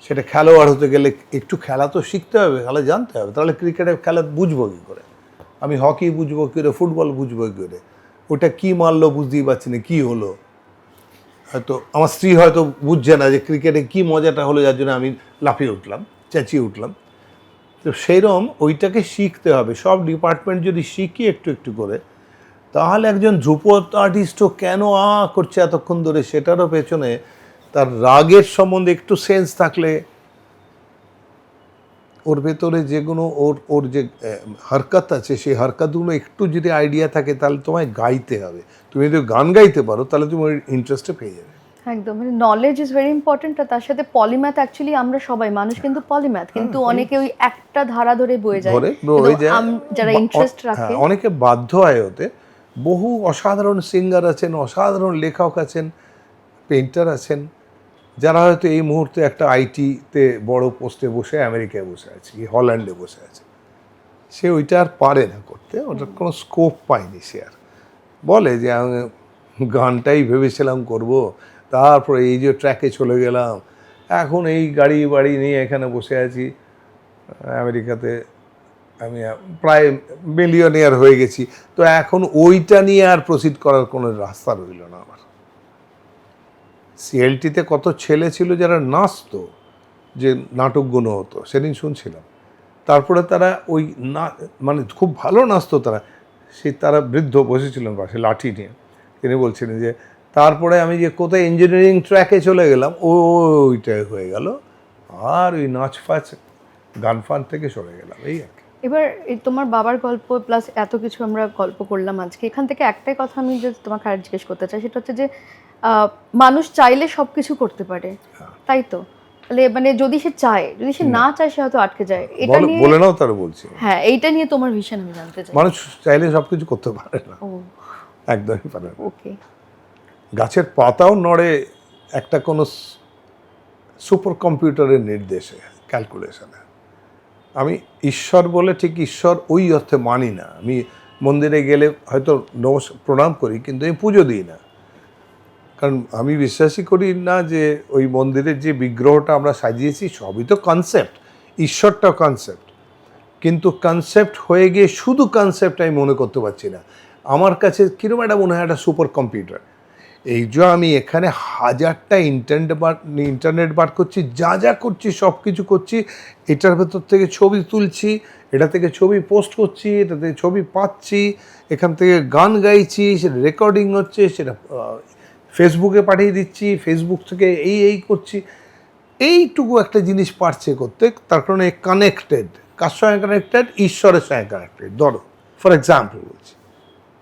সেটা খেলোয়াড় হতে গেলে একটু খেলা তো শিখতে হবে, খেলা জানতে হবে, তাহলে ক্রিকেটের খেলা বুঝবো কী করে, আমি হকি বুঝবো কী করে, ফুটবল বুঝবো কী করে, ওটা কী মারলো বুঝতেই পারছি না, কী হলো। হয়তো আমার স্ত্রী হয়তো বুঝছে না যে ক্রিকেটে কী মজাটা হলো, যার জন্য আমি লাফিয়ে উঠলাম, চেঁচিয়ে উঠলাম। তো সেইরকম ওইটাকে শিখতে হবে। সব ডিপার্টমেন্ট যদি শিখি একটু একটু করে, তাহলে একজন ধ্রুপদ আর্টিস্টও কেন করছে এতক্ষণ ধরে, সেটারও পেছনে তার রাগের সম্বন্ধে একটু সেন্স থাকলে, ওর ভেতরে যেগুলো ওর যে হরকত আছে, সেই হরকতগুলো একটু যদি আইডিয়া থাকে, তাহলে তোমায় গাইতে হবে। তুমি যদি গান গাইতে পারো, তাহলে তুমি ওই ইন্টারেস্টে পেয়ে যাবে। একদম, মানে নলেজ ইজ ভেরি ইম্পর্টেন্ট। আর তার সাথে পলিম্যাথ, অ্যাকচুয়ালি আমরা সবাই মানুষ কিন্তু পলিম্যাথ, কিন্তু অনেকে ওই একটা ধারা ধরে বয়ে যায়, যারা ইন্টারেস্ট রাখে। অনেকে বাধ্য হয় হতে। বহু অসাধারণ সিঙ্গার আছেন, অসাধারণ লেখক আছেন, পেইন্টার আছেন, যারা হয়তো এই মুহূর্তে একটা আইটিতে বড় পোস্টে বসে আমেরিকায় বসে আছে, কি হল্যান্ডে বসে আছে, সে ওইটা আর পারে না করতে, ওটার কোনো স্কোপ পায়নি। সে আর বলে যে আমি গানটাই ভেবেছিলাম করব, তারপরে এই যে ট্র্যাকে চলে গেলাম, এখন এই গাড়ি বাড়ি নিয়ে এখানে বসে আছি আমেরিকাতে, আমি প্রায় মিলিয়নিয়ার হয়ে গেছি। তো এখন ওইটা নিয়ে আর প্রসিড করার কোনো রাস্তা রইল না আমার। সিএলটিতে কত ছেলে ছিল যারা নাচতো, যে নাটকগুলো হতো, সেদিন শুনছিলাম। তারপরে তারা ওই মানে খুব ভালো নাচতো তারা, তারা বৃদ্ধ বসেছিলেন পাশে লাঠি নিয়ে, তিনি বলছিলেন যে তারপরে আমি যে কোথায় ইঞ্জিনিয়ারিং ট্র্যাকে চলে গেলাম, ওইটাই হয়ে গেল, আর ওই নাচ ফাচ গান ফান থেকে সরে গেলাম, এই আর কি। এবার তোমার বাবার গল্প প্লাস এত কিছু আমরা গল্প করলাম আজকে, এখান থেকে একটাই কথা আমি যে তোমাকে আর জিজ্ঞেস করতে চাই, সেটা হচ্ছে যে মানুষ চাইলে সব কিছু করতে পারে, তাই তো? তাহলে মানে যদি সে চায়, যদি সে না চায়, সে হয়তো আটকে যায়। এটা নিয়ে বলে নাও, তারা বলছি। হ্যাঁ, এইটা নিয়ে তোমার ভিশন আমি জানতে চাই। মানুষ চাইলে সব কিছু করতে পারে না, একদমই পারে না। ওকে, গাছের পাতাও নড়ে একটা কোনো সুপার কম্পিউটারের নির্দেশে, ক্যালকুলেশনে। আমি ঈশ্বর বলে ঠিক ঈশ্বর ওই অর্থে মানি না। আমি মন্দিরে গেলে হয়তো প্রণাম করি, কিন্তু আমি পুজো দিই না, কারণ আমি বিশ্বাসই করি না যে ওই মন্দিরের যে বিগ্রহটা আমরা সাজিয়েছি সবই তো কনসেপ্ট, ঈশ্বরটাও কনসেপ্ট, কিন্তু কনসেপ্ট হয়ে গিয়ে শুধু কনসেপ্ট আমি মনে করতে পারছি না। আমার কাছে কীরকম একটা মনে হয় একটা সুপার কম্পিউটার, এই যে আমি এখানে হাজারটা ইন্টারনেট বার করছি, যা যা করছি সব কিছু করছি, এটার ভেতর থেকে ছবি তুলছি, এটা থেকে ছবি পোস্ট করছি, এটা থেকে ছবি পাচ্ছি, এখান থেকে গান গাইছি, সেটা রেকর্ডিং হচ্ছে, সেটা ফেসবুকে পাঠিয়ে দিচ্ছি, ফেসবুক থেকে এই করছি, এইটুকু একটা জিনিস পারছে করতে, তার কারণে কানেক্টেড। কার সঙ্গে কানেক্টেড? ঈশ্বরের সঙ্গে কানেক্টেড। ধরো ফর এক্সাম্পল বলছি,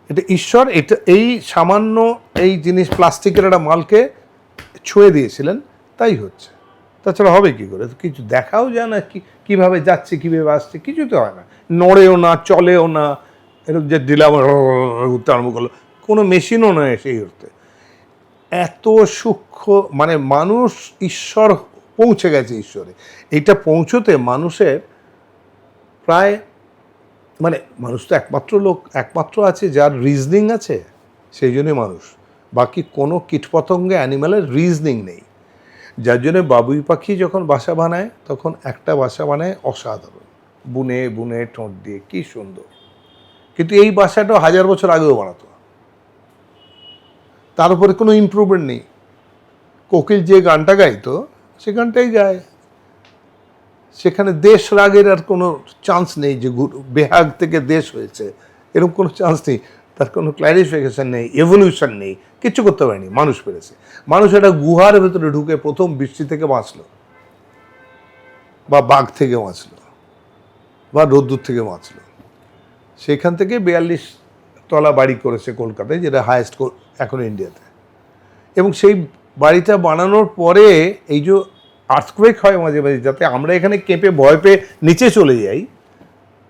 এটা ঈশ্বর এটা এই সামান্য এই জিনিস প্লাস্টিকের একটা মালকে ছুঁয়ে দিয়েছিলেন, তাই হচ্ছে। তাছাড়া হবে কী করে? কিছু দেখাও যায় না, কীভাবে যাচ্ছে, কীভাবে আসছে, কিছু তো হয় না, নড়েও না, চলেও না, এরকম যে দিলাম ঘুরতে আরম্ভ করলো, কোনো মেশিনও নয় সেই অর্থে। এত সূক্ষ্ম, মানে মানুষ ঈশ্বর পৌঁছে গেছে ঈশ্বরে। এইটা পৌঁছতে মানুষের প্রায়, মানে মানুষ তো একমাত্র আছে যার রিজনিং আছে, সেই জন্যই মানুষ। বাকি কোনো কীটপতঙ্গে অ্যানিম্যালের রিজনিং নেই। যার জন্য বাবুই পাখি যখন বাসা বানায় তখন একটা বাসা বানায় অসাধারণ, বুনে বুনে ঠোঁট দিয়ে, কি সুন্দর। কিন্তু এই বাসাটাও 1000 বছর আগেও বানাতো, তার উপরে কোনো ইমপ্রুভমেন্ট নেই। কোকিল যে গানটা গাইতো সে গানটাই গায়, সেখানে দেশ রাগের আর কোনো চান্স নেই, যে বেহাগ থেকে দেশ হয়েছে এরকম কোনো চান্স নেই, তার কোনো ক্ল্যারিফিকেশান নেই, এভলিউশন নেই, কিচ্ছু করতে পারেনি। মানুষ পেরেছে। মানুষ একটা গুহার ভেতরে ঢুকে প্রথম বৃষ্টি থেকে বাঁচলো, বা বাঘ থেকে বাঁচলো, বা রোদ্দুর থেকে বাঁচলো। সেখান থেকে 42 তলা বাড়ি করেছে কলকাতায়, যেটা হায়েস্ট এখন ইন্ডিয়াতে। এবং সেই বাড়িটা বানানোর পরে এই যে আর্থকোয়েক হয় মাঝে মাঝে, যাতে আমরা এখানে কেঁপে ভয় পেয়ে নিচে চলে যাই,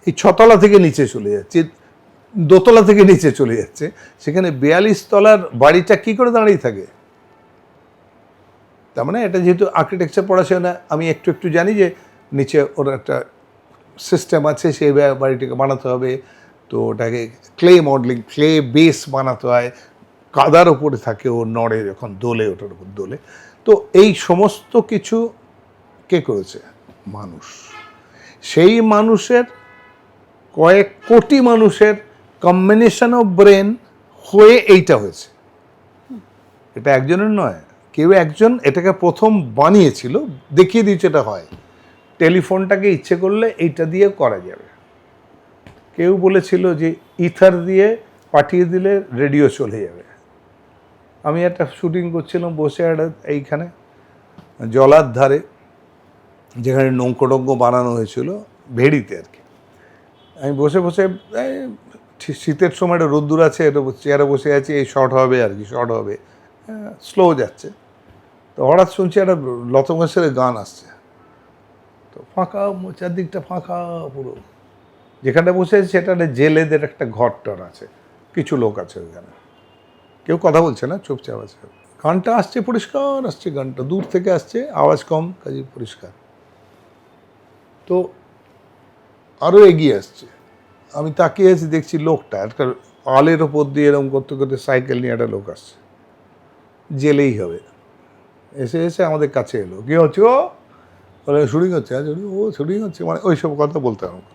এই 6 তলা থেকে নিচে চলে যাচ্ছে, 2 তলা থেকে নিচে চলে যাচ্ছে, সেখানে 42 তলার বাড়িটা কি করে দাঁড়িয়ে থাকে? তার মানে এটা যেহেতু আর্কিটেকচার পড়াশোনা আমি একটু জানি, যে নিচে ওর একটা সিস্টেম আছে, সেই বাড়িটাকে বানাতে হবে, তো ওটাকে ক্লে মডেলিং, ক্লে বেস বানাতে হয়, কাদার ওপরে থাকে, ও নড়ে যখন দোলে, ওটার উপর দোলে। তো এই সমস্ত কিছু কে করেছে? মানুষ। সেই মানুষের কয়েক কোটি মানুষের কম্বিনেশন অফ ব্রেন হয়ে এইটা হয়েছে। এটা একজনের নয়, কেউ একজন এটাকে প্রথম বানিয়েছিল, দেখিয়ে দিয়েছে এটা হয়। টেলিফোনটাকে ইচ্ছে করলে এইটা দিয়ে করা যাবে। কেউ বলেছিল যে ইথার দিয়ে পাঠিয়ে দিলে রেডিও চলে যাবে। আমি একটা শুটিং করছিলাম বসে একটা এইখানে জলার ধারে, যেখানে নৌকো বানানো হয়েছিল ভেড়িতে আর কি। আমি বসে বসে শীতের সময় একটা রোদ্দুর আছে, এটা চেয়ারে বসে আছি, এই শর্ট হবে আর কি, শর্ট হবে, স্লো যাচ্ছে। তো হঠাৎ শুনছি একটা লতা মঙ্গেশকরের গান আসছে, তো ফাঁকা, চারদিকটা ফাঁকা পুরো। যেখানটা বসে আছে সেটা জেলেদের একটা ঘর টর আছে, কিছু লোক আছে ওইখানে, কেউ কথা বলছে না, চুপচাপ আছে। গানটা আসছে, পরিষ্কার আসছে, গানটা দূর থেকে আসছে, আওয়াজ কম, কাজে পরিষ্কার। তো আরও এগিয়ে আসছে, আমি তাকিয়ে আছি, দেখছি লোকটা একটা আলের ওপর দিয়ে এরকম করতে করতে সাইকেল নিয়ে একটা লোক আসছে, জেলেই হবে। এসে আমাদের কাছে এলো, কী হচ্ছে? ও বলে শুটিং হচ্ছে, ও শুটিং হচ্ছে, মানে ওইসব কথা বলতে হবে।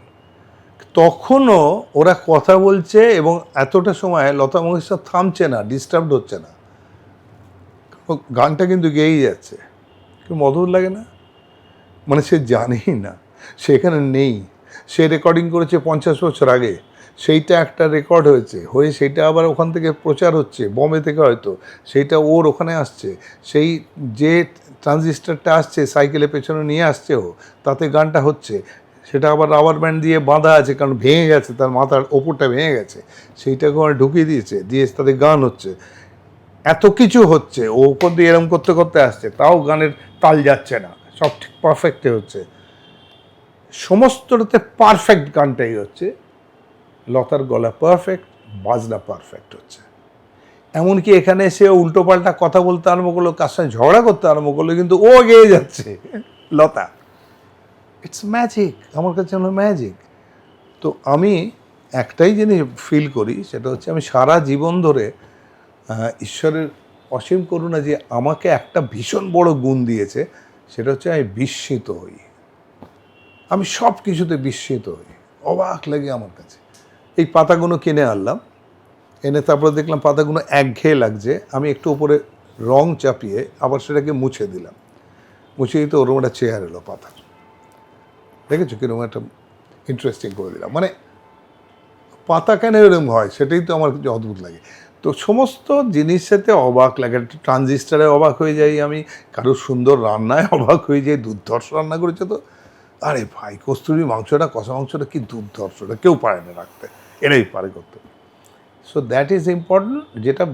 তখনও ওরা কথা বলছে, এবং এতটা সময় লতা মঙ্গেশকর থামছে না, ডিস্টার্বড হচ্ছে না, গানটা কিন্তু গেয়েই যাচ্ছে। কেউ মধুর লাগে না? মানে সে জানেই না, সে এখানে নেই, সে রেকর্ডিং করেছে 50 বছর আগে, সেইটা একটা রেকর্ড হয়ে সেইটা আবার ওখান থেকে প্রচার হচ্ছে বম্বে থেকে, হয়তো সেইটা ওর ওখানে আসছে, সেই যে ট্রানজিস্টারটা আসছে সাইকেলের পেছনে নিয়ে আসছে ও, তাতে গানটা হচ্ছে, সেটা আবার রাবার ব্যান্ড দিয়ে বাঁধা আছে, কারণ ভেঙে গেছে, তার মাথার ওপরটা ভেঙে গেছে, সেইটাকে ওরা ঢুকিয়ে দিয়ে তাতে গান হচ্ছে। এত কিছু হচ্ছে, ও ওপর দিয়ে এরম করতে করতে আসছে, তাও গানের তাল যাচ্ছে না, সব ঠিক পারফেক্টে হচ্ছে, সমস্তটাতে পারফেক্ট গানটাই হচ্ছে। লতার গলা পারফেক্ট, বাজনা পারফেক্ট হচ্ছে। এমনকি এখানে এসে উল্টোপাল্টা কথা বলতে আরম্ভ করলো, কার সঙ্গে ঝগড়া করতে আরম্ভ করলো, কিন্তু ও গেয়ে যাচ্ছে লতা। ইটস ম্যাজিক, আমার কাছে হলো ম্যাজিক। তো আমি একটাই জিনিস ফিল করি, সেটা হচ্ছে আমি সারা জীবন ধরে ঈশ্বরের অসীম করুণা যে আমাকে একটা ভীষণ বড় গুণ দিয়েছে, সেটা হচ্ছে আমি বিস্মিত হই। আমি সব কিছুতে বিস্মিত হই, অবাক লাগে আমার কাছে। এই পাতাগুলো কিনে আনলাম, এনে তারপরে দেখলাম পাতাগুলো একঘেয়ে লাগছে, আমি একটু উপরে রং চাপিয়ে আবার সেটাকে মুছে দিলাম, মুছে দিতে ওরকম একটা চেয়ার এলো পাতার, দেখেছো কিরকম একটা ইন্টারেস্টিং করে দিলাম। মানে পাতা কেন এরকম হয় সেটাই তো আমার কিছু অদ্ভুত লাগে। তো সমস্ত জিনিসেতে অবাক লাগে, একটা ট্রানজিস্টারে অবাক হয়ে যাই আমি, কারো সুন্দর রান্নায় অবাক হয়ে যাই, দুর্ধর্ষ রান্না করেছে তো, আরে ভাই কস্তুরি মাংসটা, কষা মাংসটা কি দুর্ধর্ষটা, কেউ পারে না রাখতে, এরাই পারে করতে। So that is important. যেটা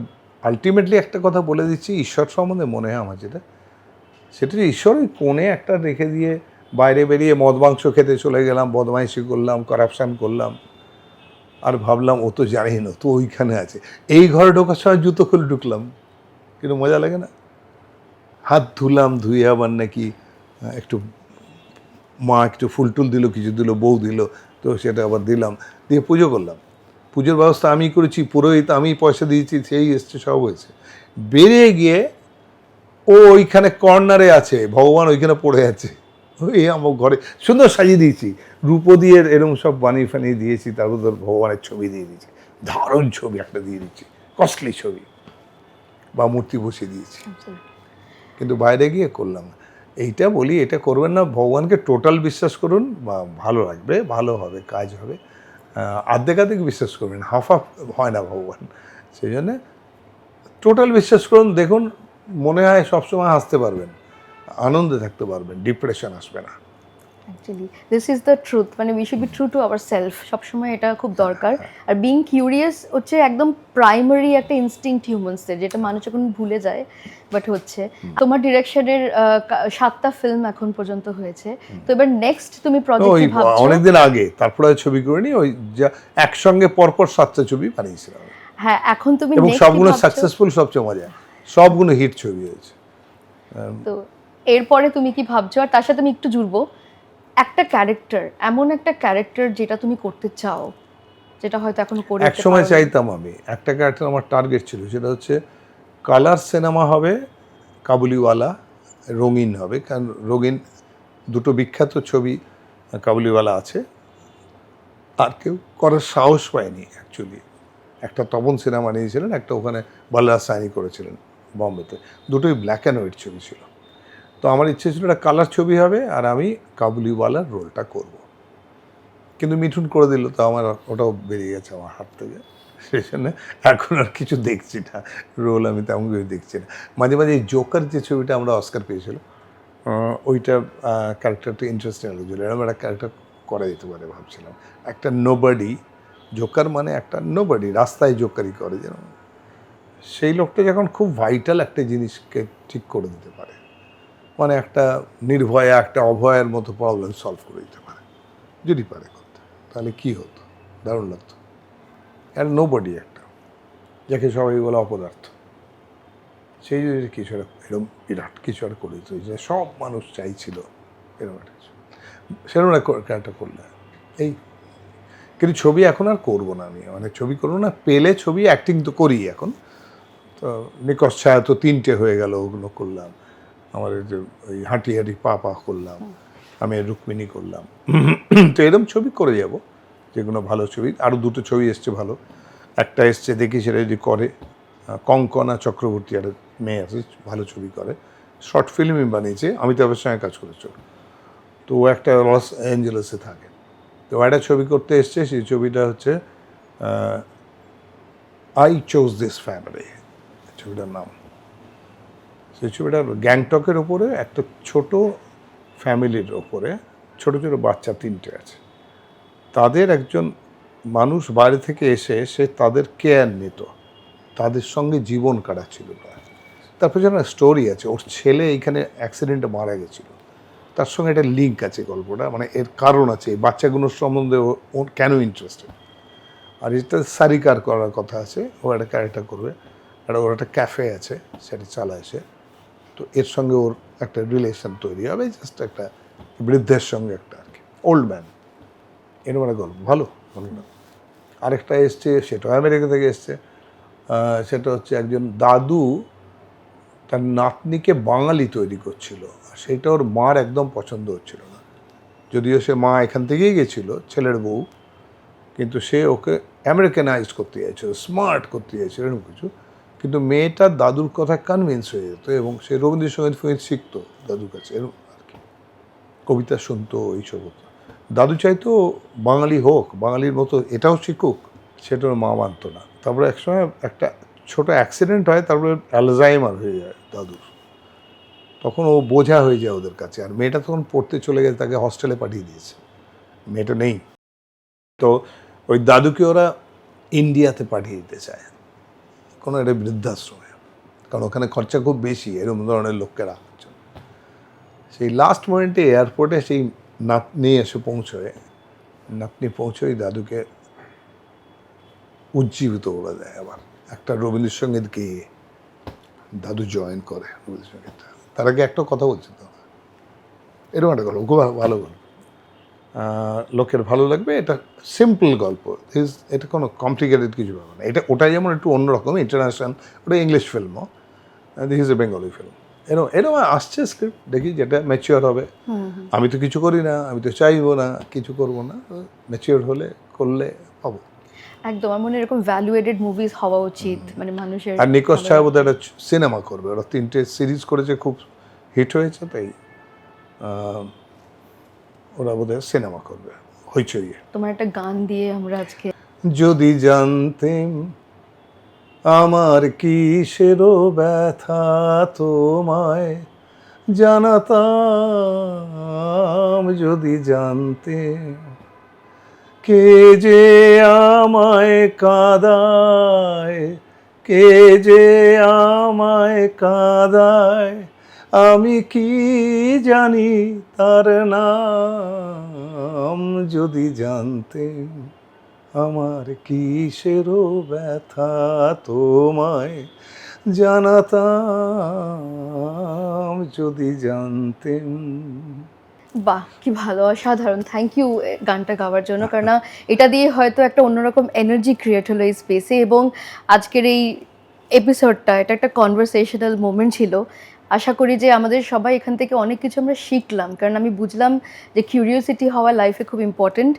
আলটিমেটলি একটা কথা বলে দিচ্ছি ঈশ্বর সম্বন্ধে মনে হয় আমার যেটা, সেটা যে ঈশ্বর ওই কোণে একটা রেখে দিয়ে বাইরে বেরিয়ে মদ মাংস খেতে চলে গেলাম, বদমাইশি করলাম, করাপশান করলাম, আর ভাবলাম ও তো জানি না, তো ওইখানে আছে। এই ঘরে ঢোকার সময় জুতো খুলে ঢুকলাম, কিন্তু মজা লাগে না? হাত ধুলাম, ধুয়ে আবার নাকি একটু মা একটু ফুল টুল দিল, কিছু দিল, বউ দিল, তো সেটা আবার দিলাম, দিয়ে পুজো করলাম। পুজোর ব্যবস্থা আমি করেছি, পুরোহিত আমি পয়সা দিয়েছি, সেই এসছে, সব হয়েছে। বেরিয়ে গিয়ে ও ওইখানে কর্নারে আছে, ভগবান ওইখানে পড়ে আছে, ওই আমার ঘরে সুন্দর সাজিয়ে দিয়েছি, রূপো দিয়ে এরকম সব বানিয়ে ফানিয়ে দিয়েছি, তারপর তোর ভগবানের ছবি দিয়ে দিয়েছি, দারুণ ছবি একটা দিয়ে দিচ্ছি, কস্টলি ছবি বা মূর্তি বসিয়ে দিয়েছি, কিন্তু বাইরে গিয়ে করলাম না। এইটা বলি, এটা করবেন না, ভগবানকে টোটাল বিশ্বাস করুন, বা ভালো লাগবে, ভালো হবে, কাজ হবে। আর্ধেক বিশ্বাস করবেন, হাফ হয় না ভগবান, সেই জন্যে টোটাল বিশ্বাস করুন। দেখুন, মনে হয় সবসময় হাসতে পারবেন, আনন্দে থাকতে পারবেন, ডিপ্রেশন আসবে না। Actually this is the truth, মানে we should be true to our self, সবসময় এটা খুব দরকার। আর বিং কিউরিয়াস হচ্ছে একদম প্রাইমারি একটা ইনস্টিংক্ট হিউম্যানসের, যেটা মানুষ এখন ভুলে যায়, বাট হচ্ছে। তোমার ডিরেকশনের 7টা ফিল্ম এখন পর্যন্ত হয়েছে, তো এবার নেক্সট তুমি প্রজেক্ট কি ভাবছো? অনেকদিন আগে তারপরে ছবি করিনি, ওই যা একসঙ্গে পরপর 7টা ছবি বানিয়েছিলাম, হ্যাঁ, এখন তুমি এবং next কি সবগুলো ভাবছো? সাকসেসফুল, সবচেয়ে মজা, সবগুলো হিট ছবি হয়েছে। তো এরপরে তুমি কি ভাবছো? আর তার সাথে আমি একটু জুড়বো, একটা ক্যারেক্টার, এমন একটা ক্যারেক্টার যেটা তুমি করতে চাও, যেটা হয়তো এখন করে এক সময় চাইতাম, আমি একটা ক্যারেক্টার আমার টার্গেট ছিল, সেটা হচ্ছে কালার সিনেমা হবে, কাবুলিওয়ালা, রঙিন হবে, কারণ রঙিন দুটো বিখ্যাত ছবি কাবুলিওয়ালা আছে, আর কেউ করার সাহস পায়নি অ্যাকচুয়ালি। একটা তপন সিনেমা নিয়েছিলেন, একটা ওখানে বাল্লার সাইনি করেছিলেন বম্বেতে, দুটোই ব্ল্যাক অ্যান্ড হোয়াইট ছবি ছিল। তো আমার ইচ্ছে ছিল একটা কালার ছবি হবে, আর আমি কাবুলিওয়ালার রোলটা করব। কিন্তু মিঠুন করে দিল, তো আমার ওটাও বেরিয়ে গেছে আমার হাত থেকে, সেই জন্য এখন আর কিছু দেখছি না, রোল আমি তেমন কিছু দেখছি না। মাঝে মাঝে এই জোকার যে ছবিটা আমরা অস্কার পেয়েছিলাম, ওইটা ক্যারেক্টারটা ইন্টারেস্টিং লাগছিল, এরকম একটা ক্যারেক্টার করা যেতে পারে ভাবছিলাম। একটা নোবডি, জোকার মানে একটা নোবডি, রাস্তায় জোকারি করে যেন, সেই লোকটা যখন খুব ভাইটাল একটা জিনিসকে ঠিক করে দিতে পারে, মানে একটা নির্ভয়া, একটা অভয়ের মতো প্রবলেম সলভ করে দিতে পারে, যদি পারে করতে, তাহলে কী হতো, দারুণ লাগতো। আর নোবডি একটা, যাকে সবাই বলে অপদার্থ, সেই যদি কিছু এরকম বিরাট কিছু আর করে দিত, যে সব মানুষ চাইছিল এরকম একটা কিছু, সেরকম একটা করলে এই। কিন্তু ছবি এখন আর করবো না আমি, মানে ছবি করবো না, পেলে ছবি অ্যাক্টিং তো করি এখন, তো নিকশ ছায়া তো 3টে হয়ে গেল, ওগুলো করলাম। আমার যে ওই হাঁটি হাঁটি পা পা করলাম, আমি রুক্মিণী করলাম, তো এরকম ছবি করে যাব, যেগুলো ভালো ছবি। আরও 2টো ছবি এসছে ভালো, একটা এসছে দেখি সেটা যদি করে, কঙ্কনা চক্রবর্তী একটা মেয়ে আছে, ভালো ছবি করে, শর্ট ফিল্মই বানিয়েছে, অমিতাভের সঙ্গে কাজ করেছে, তো ও একটা লস অ্যাঞ্জেলেসে থাকে, তো একটা ছবি করতে এসছে, সেই ছবিটা হচ্ছে আই চোজ দিস ফ্যামিলি, ছবিটার নাম। সেই ছবিটা গ্যাংটকের ওপরে একটা ছোট ফ্যামিলির ওপরে, ছোট ছোট বাচ্চা 3টে আছে, তাদের একজন মানুষ বাইরে থেকে এসে সে তাদের কেয়ার নিত, তাদের সঙ্গে জীবন কাটাচ্ছিল। তারপর যেন স্টোরি আছে, ওর ছেলে এইখানে অ্যাক্সিডেন্টে মারা গেছিল, তার সঙ্গে একটা লিঙ্ক আছে গল্পটা, মানে এর কারণ আছে, এই বাচ্চাগুলোর সম্বন্ধে ও কেন ইন্টারেস্টেড। আর এটা সারিকার করার কথা আছে, ও একটা ক্যারেক্টার করবে, আর ওর একটা ক্যাফে আছে, সেটা চালায় সে, তো এর সঙ্গে ওর একটা রিলেশন তৈরি হবে, জাস্ট একটা বৃদ্ধের সঙ্গে একটা আর কি, ওল্ড ম্যান, এরকম একটা গল্প, ভালো ভালো না। আরেকটা এসছে, সেটাও আমেরিকা থেকে এসছে, সেটা হচ্ছে একজন দাদু তার নাতনিকে বাঙালি তৈরি করছিল, আর সেটা ওর মার একদম পছন্দ হচ্ছিল না, যদিও সে মা এখান থেকেই গেছিলো, ছেলের বউ, কিন্তু সে ওকে আমেরিকানাইজ করতে চাইছিল, স্মার্ট করতে চাইছিল, এরকম কিছু। কিন্তু মেয়েটা দাদুর কথা কনভিন্স হয়ে যেত এবং সে রবীন্দ্রসঙ্গীত ফঙ্গীত শিখতো দাদুর কাছে, এরকম আর কি, কবিতা শুনতো, এইসব হতো। দাদু চাইতো বাঙালি হোক, বাঙালির মতো এটাও শিখুক, সেটা ওর মা মানতো না। তারপরে একসময় একটা ছোট অ্যাক্সিডেন্ট হয়, তারপরে অ্যালজাইমার হয়ে যায় দাদুর। তখন ও বোঝা হয়ে যায় ওদের কাছে। আর মেয়েটা তখন পড়তে চলে গেছে, তাকে হস্টেলে পাঠিয়ে দিয়েছে, মেয়েটা নেই। তো ওই দাদুকে ওরা ইন্ডিয়াতে পাঠিয়ে দিতে চায়, কোনো একটা বৃদ্ধাশ্রমে, কারণ ওখানে খরচা খুব বেশি এরকম ধরনের লোককে রাখার জন্য। সেই লাস্ট মোমেন্টে এয়ারপোর্টে সেই নাতনি এসে পৌঁছয়, নাতনি পৌঁছয় দাদুকে উজ্জীবিত করে দেয়। আবার একটা রবীন্দ্রসঙ্গীত গেয়ে দাদু জয়েন করে রবীন্দ্রসঙ্গীতটা। তার আগে একটা কথা বলছি তো, এরকম একটা গল্প, খুব ভালো গল্প, লোকের ভালো লাগবে। এটা সিম্পল গল্প, এটা কোনো কমপ্লিকেটেড কিছু ব্যাপার না। এটা ওটা যেমন একটু অন্যরকম, ইন্টারন্যাশনাল, ওটা ইংলিশ ফিল্মও, this is a Bengali film. এরকম আসছে স্ক্রিপ্ট, দেখি যেটা ম্যাচিওর হবে। আমি তো কিছু করি না, আমি তো চাইবো না, কিছু করবো না, ম্যাচিওর হলে করলে পাবো। একদম, আমার মনে হয় এরকম ভ্যালুয়েটেড মুভিজ হওয়া উচিত, মানে মানুষের। আর নিকোশ ছায়া বোধহয় একটা সিনেমা করবে, ওরা 3টে সিরিজ করেছে, খুব হিট হয়েছে, তাই ওরা বোধহয় সিনেমা করবে হইচইয়ে। তোমার একটা গান দিয়ে আমরা আজকে, যদি জানতেম আমার কিসেরও ব্যথা তোমায় জানাতাম, যদি জানতেম কে যে আমায় কাঁদায়, কে যে আমায় কাঁদায়, আমি কি জানি তার নাম, যদি জানতেম আমার কিসেরও ব্যথা তোমায় জানাতাম, যদি জানতেম। বাহ কি ভালো, অসাধারণ, থ্যাংক ইউ গানটা গাওয়ার জন্য। কারণ এটা দিয়ে হয়তো একটা অন্যরকম এনার্জি ক্রিয়েট হলো এই স্পেসে, এবং আজকের এই এপিসোডটা এটা একটা কনভারসেশনাল মোমেন্ট ছিল। আশা করি যে আমাদের সবাই এখান থেকে অনেক কিছু আমরা শিখলাম, কারণ আমি বুঝলাম যে কিউরিওসিটি হওয়া লাইফে খুব ইম্পর্টেন্ট।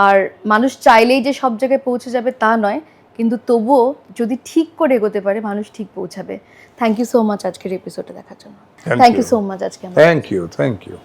আর মানুষ চাইলেই যে সব জায়গায় পৌঁছে যাবে তা নয়, কিন্তু তবুও যদি ঠিক করে এগোতে পারে মানুষ ঠিক পৌঁছাবে। থ্যাংক ইউ সো মাচ আজকের এপিসোডটা দেখার জন্য। থ্যাংক ইউ সো মাচ আজকে। Thank you.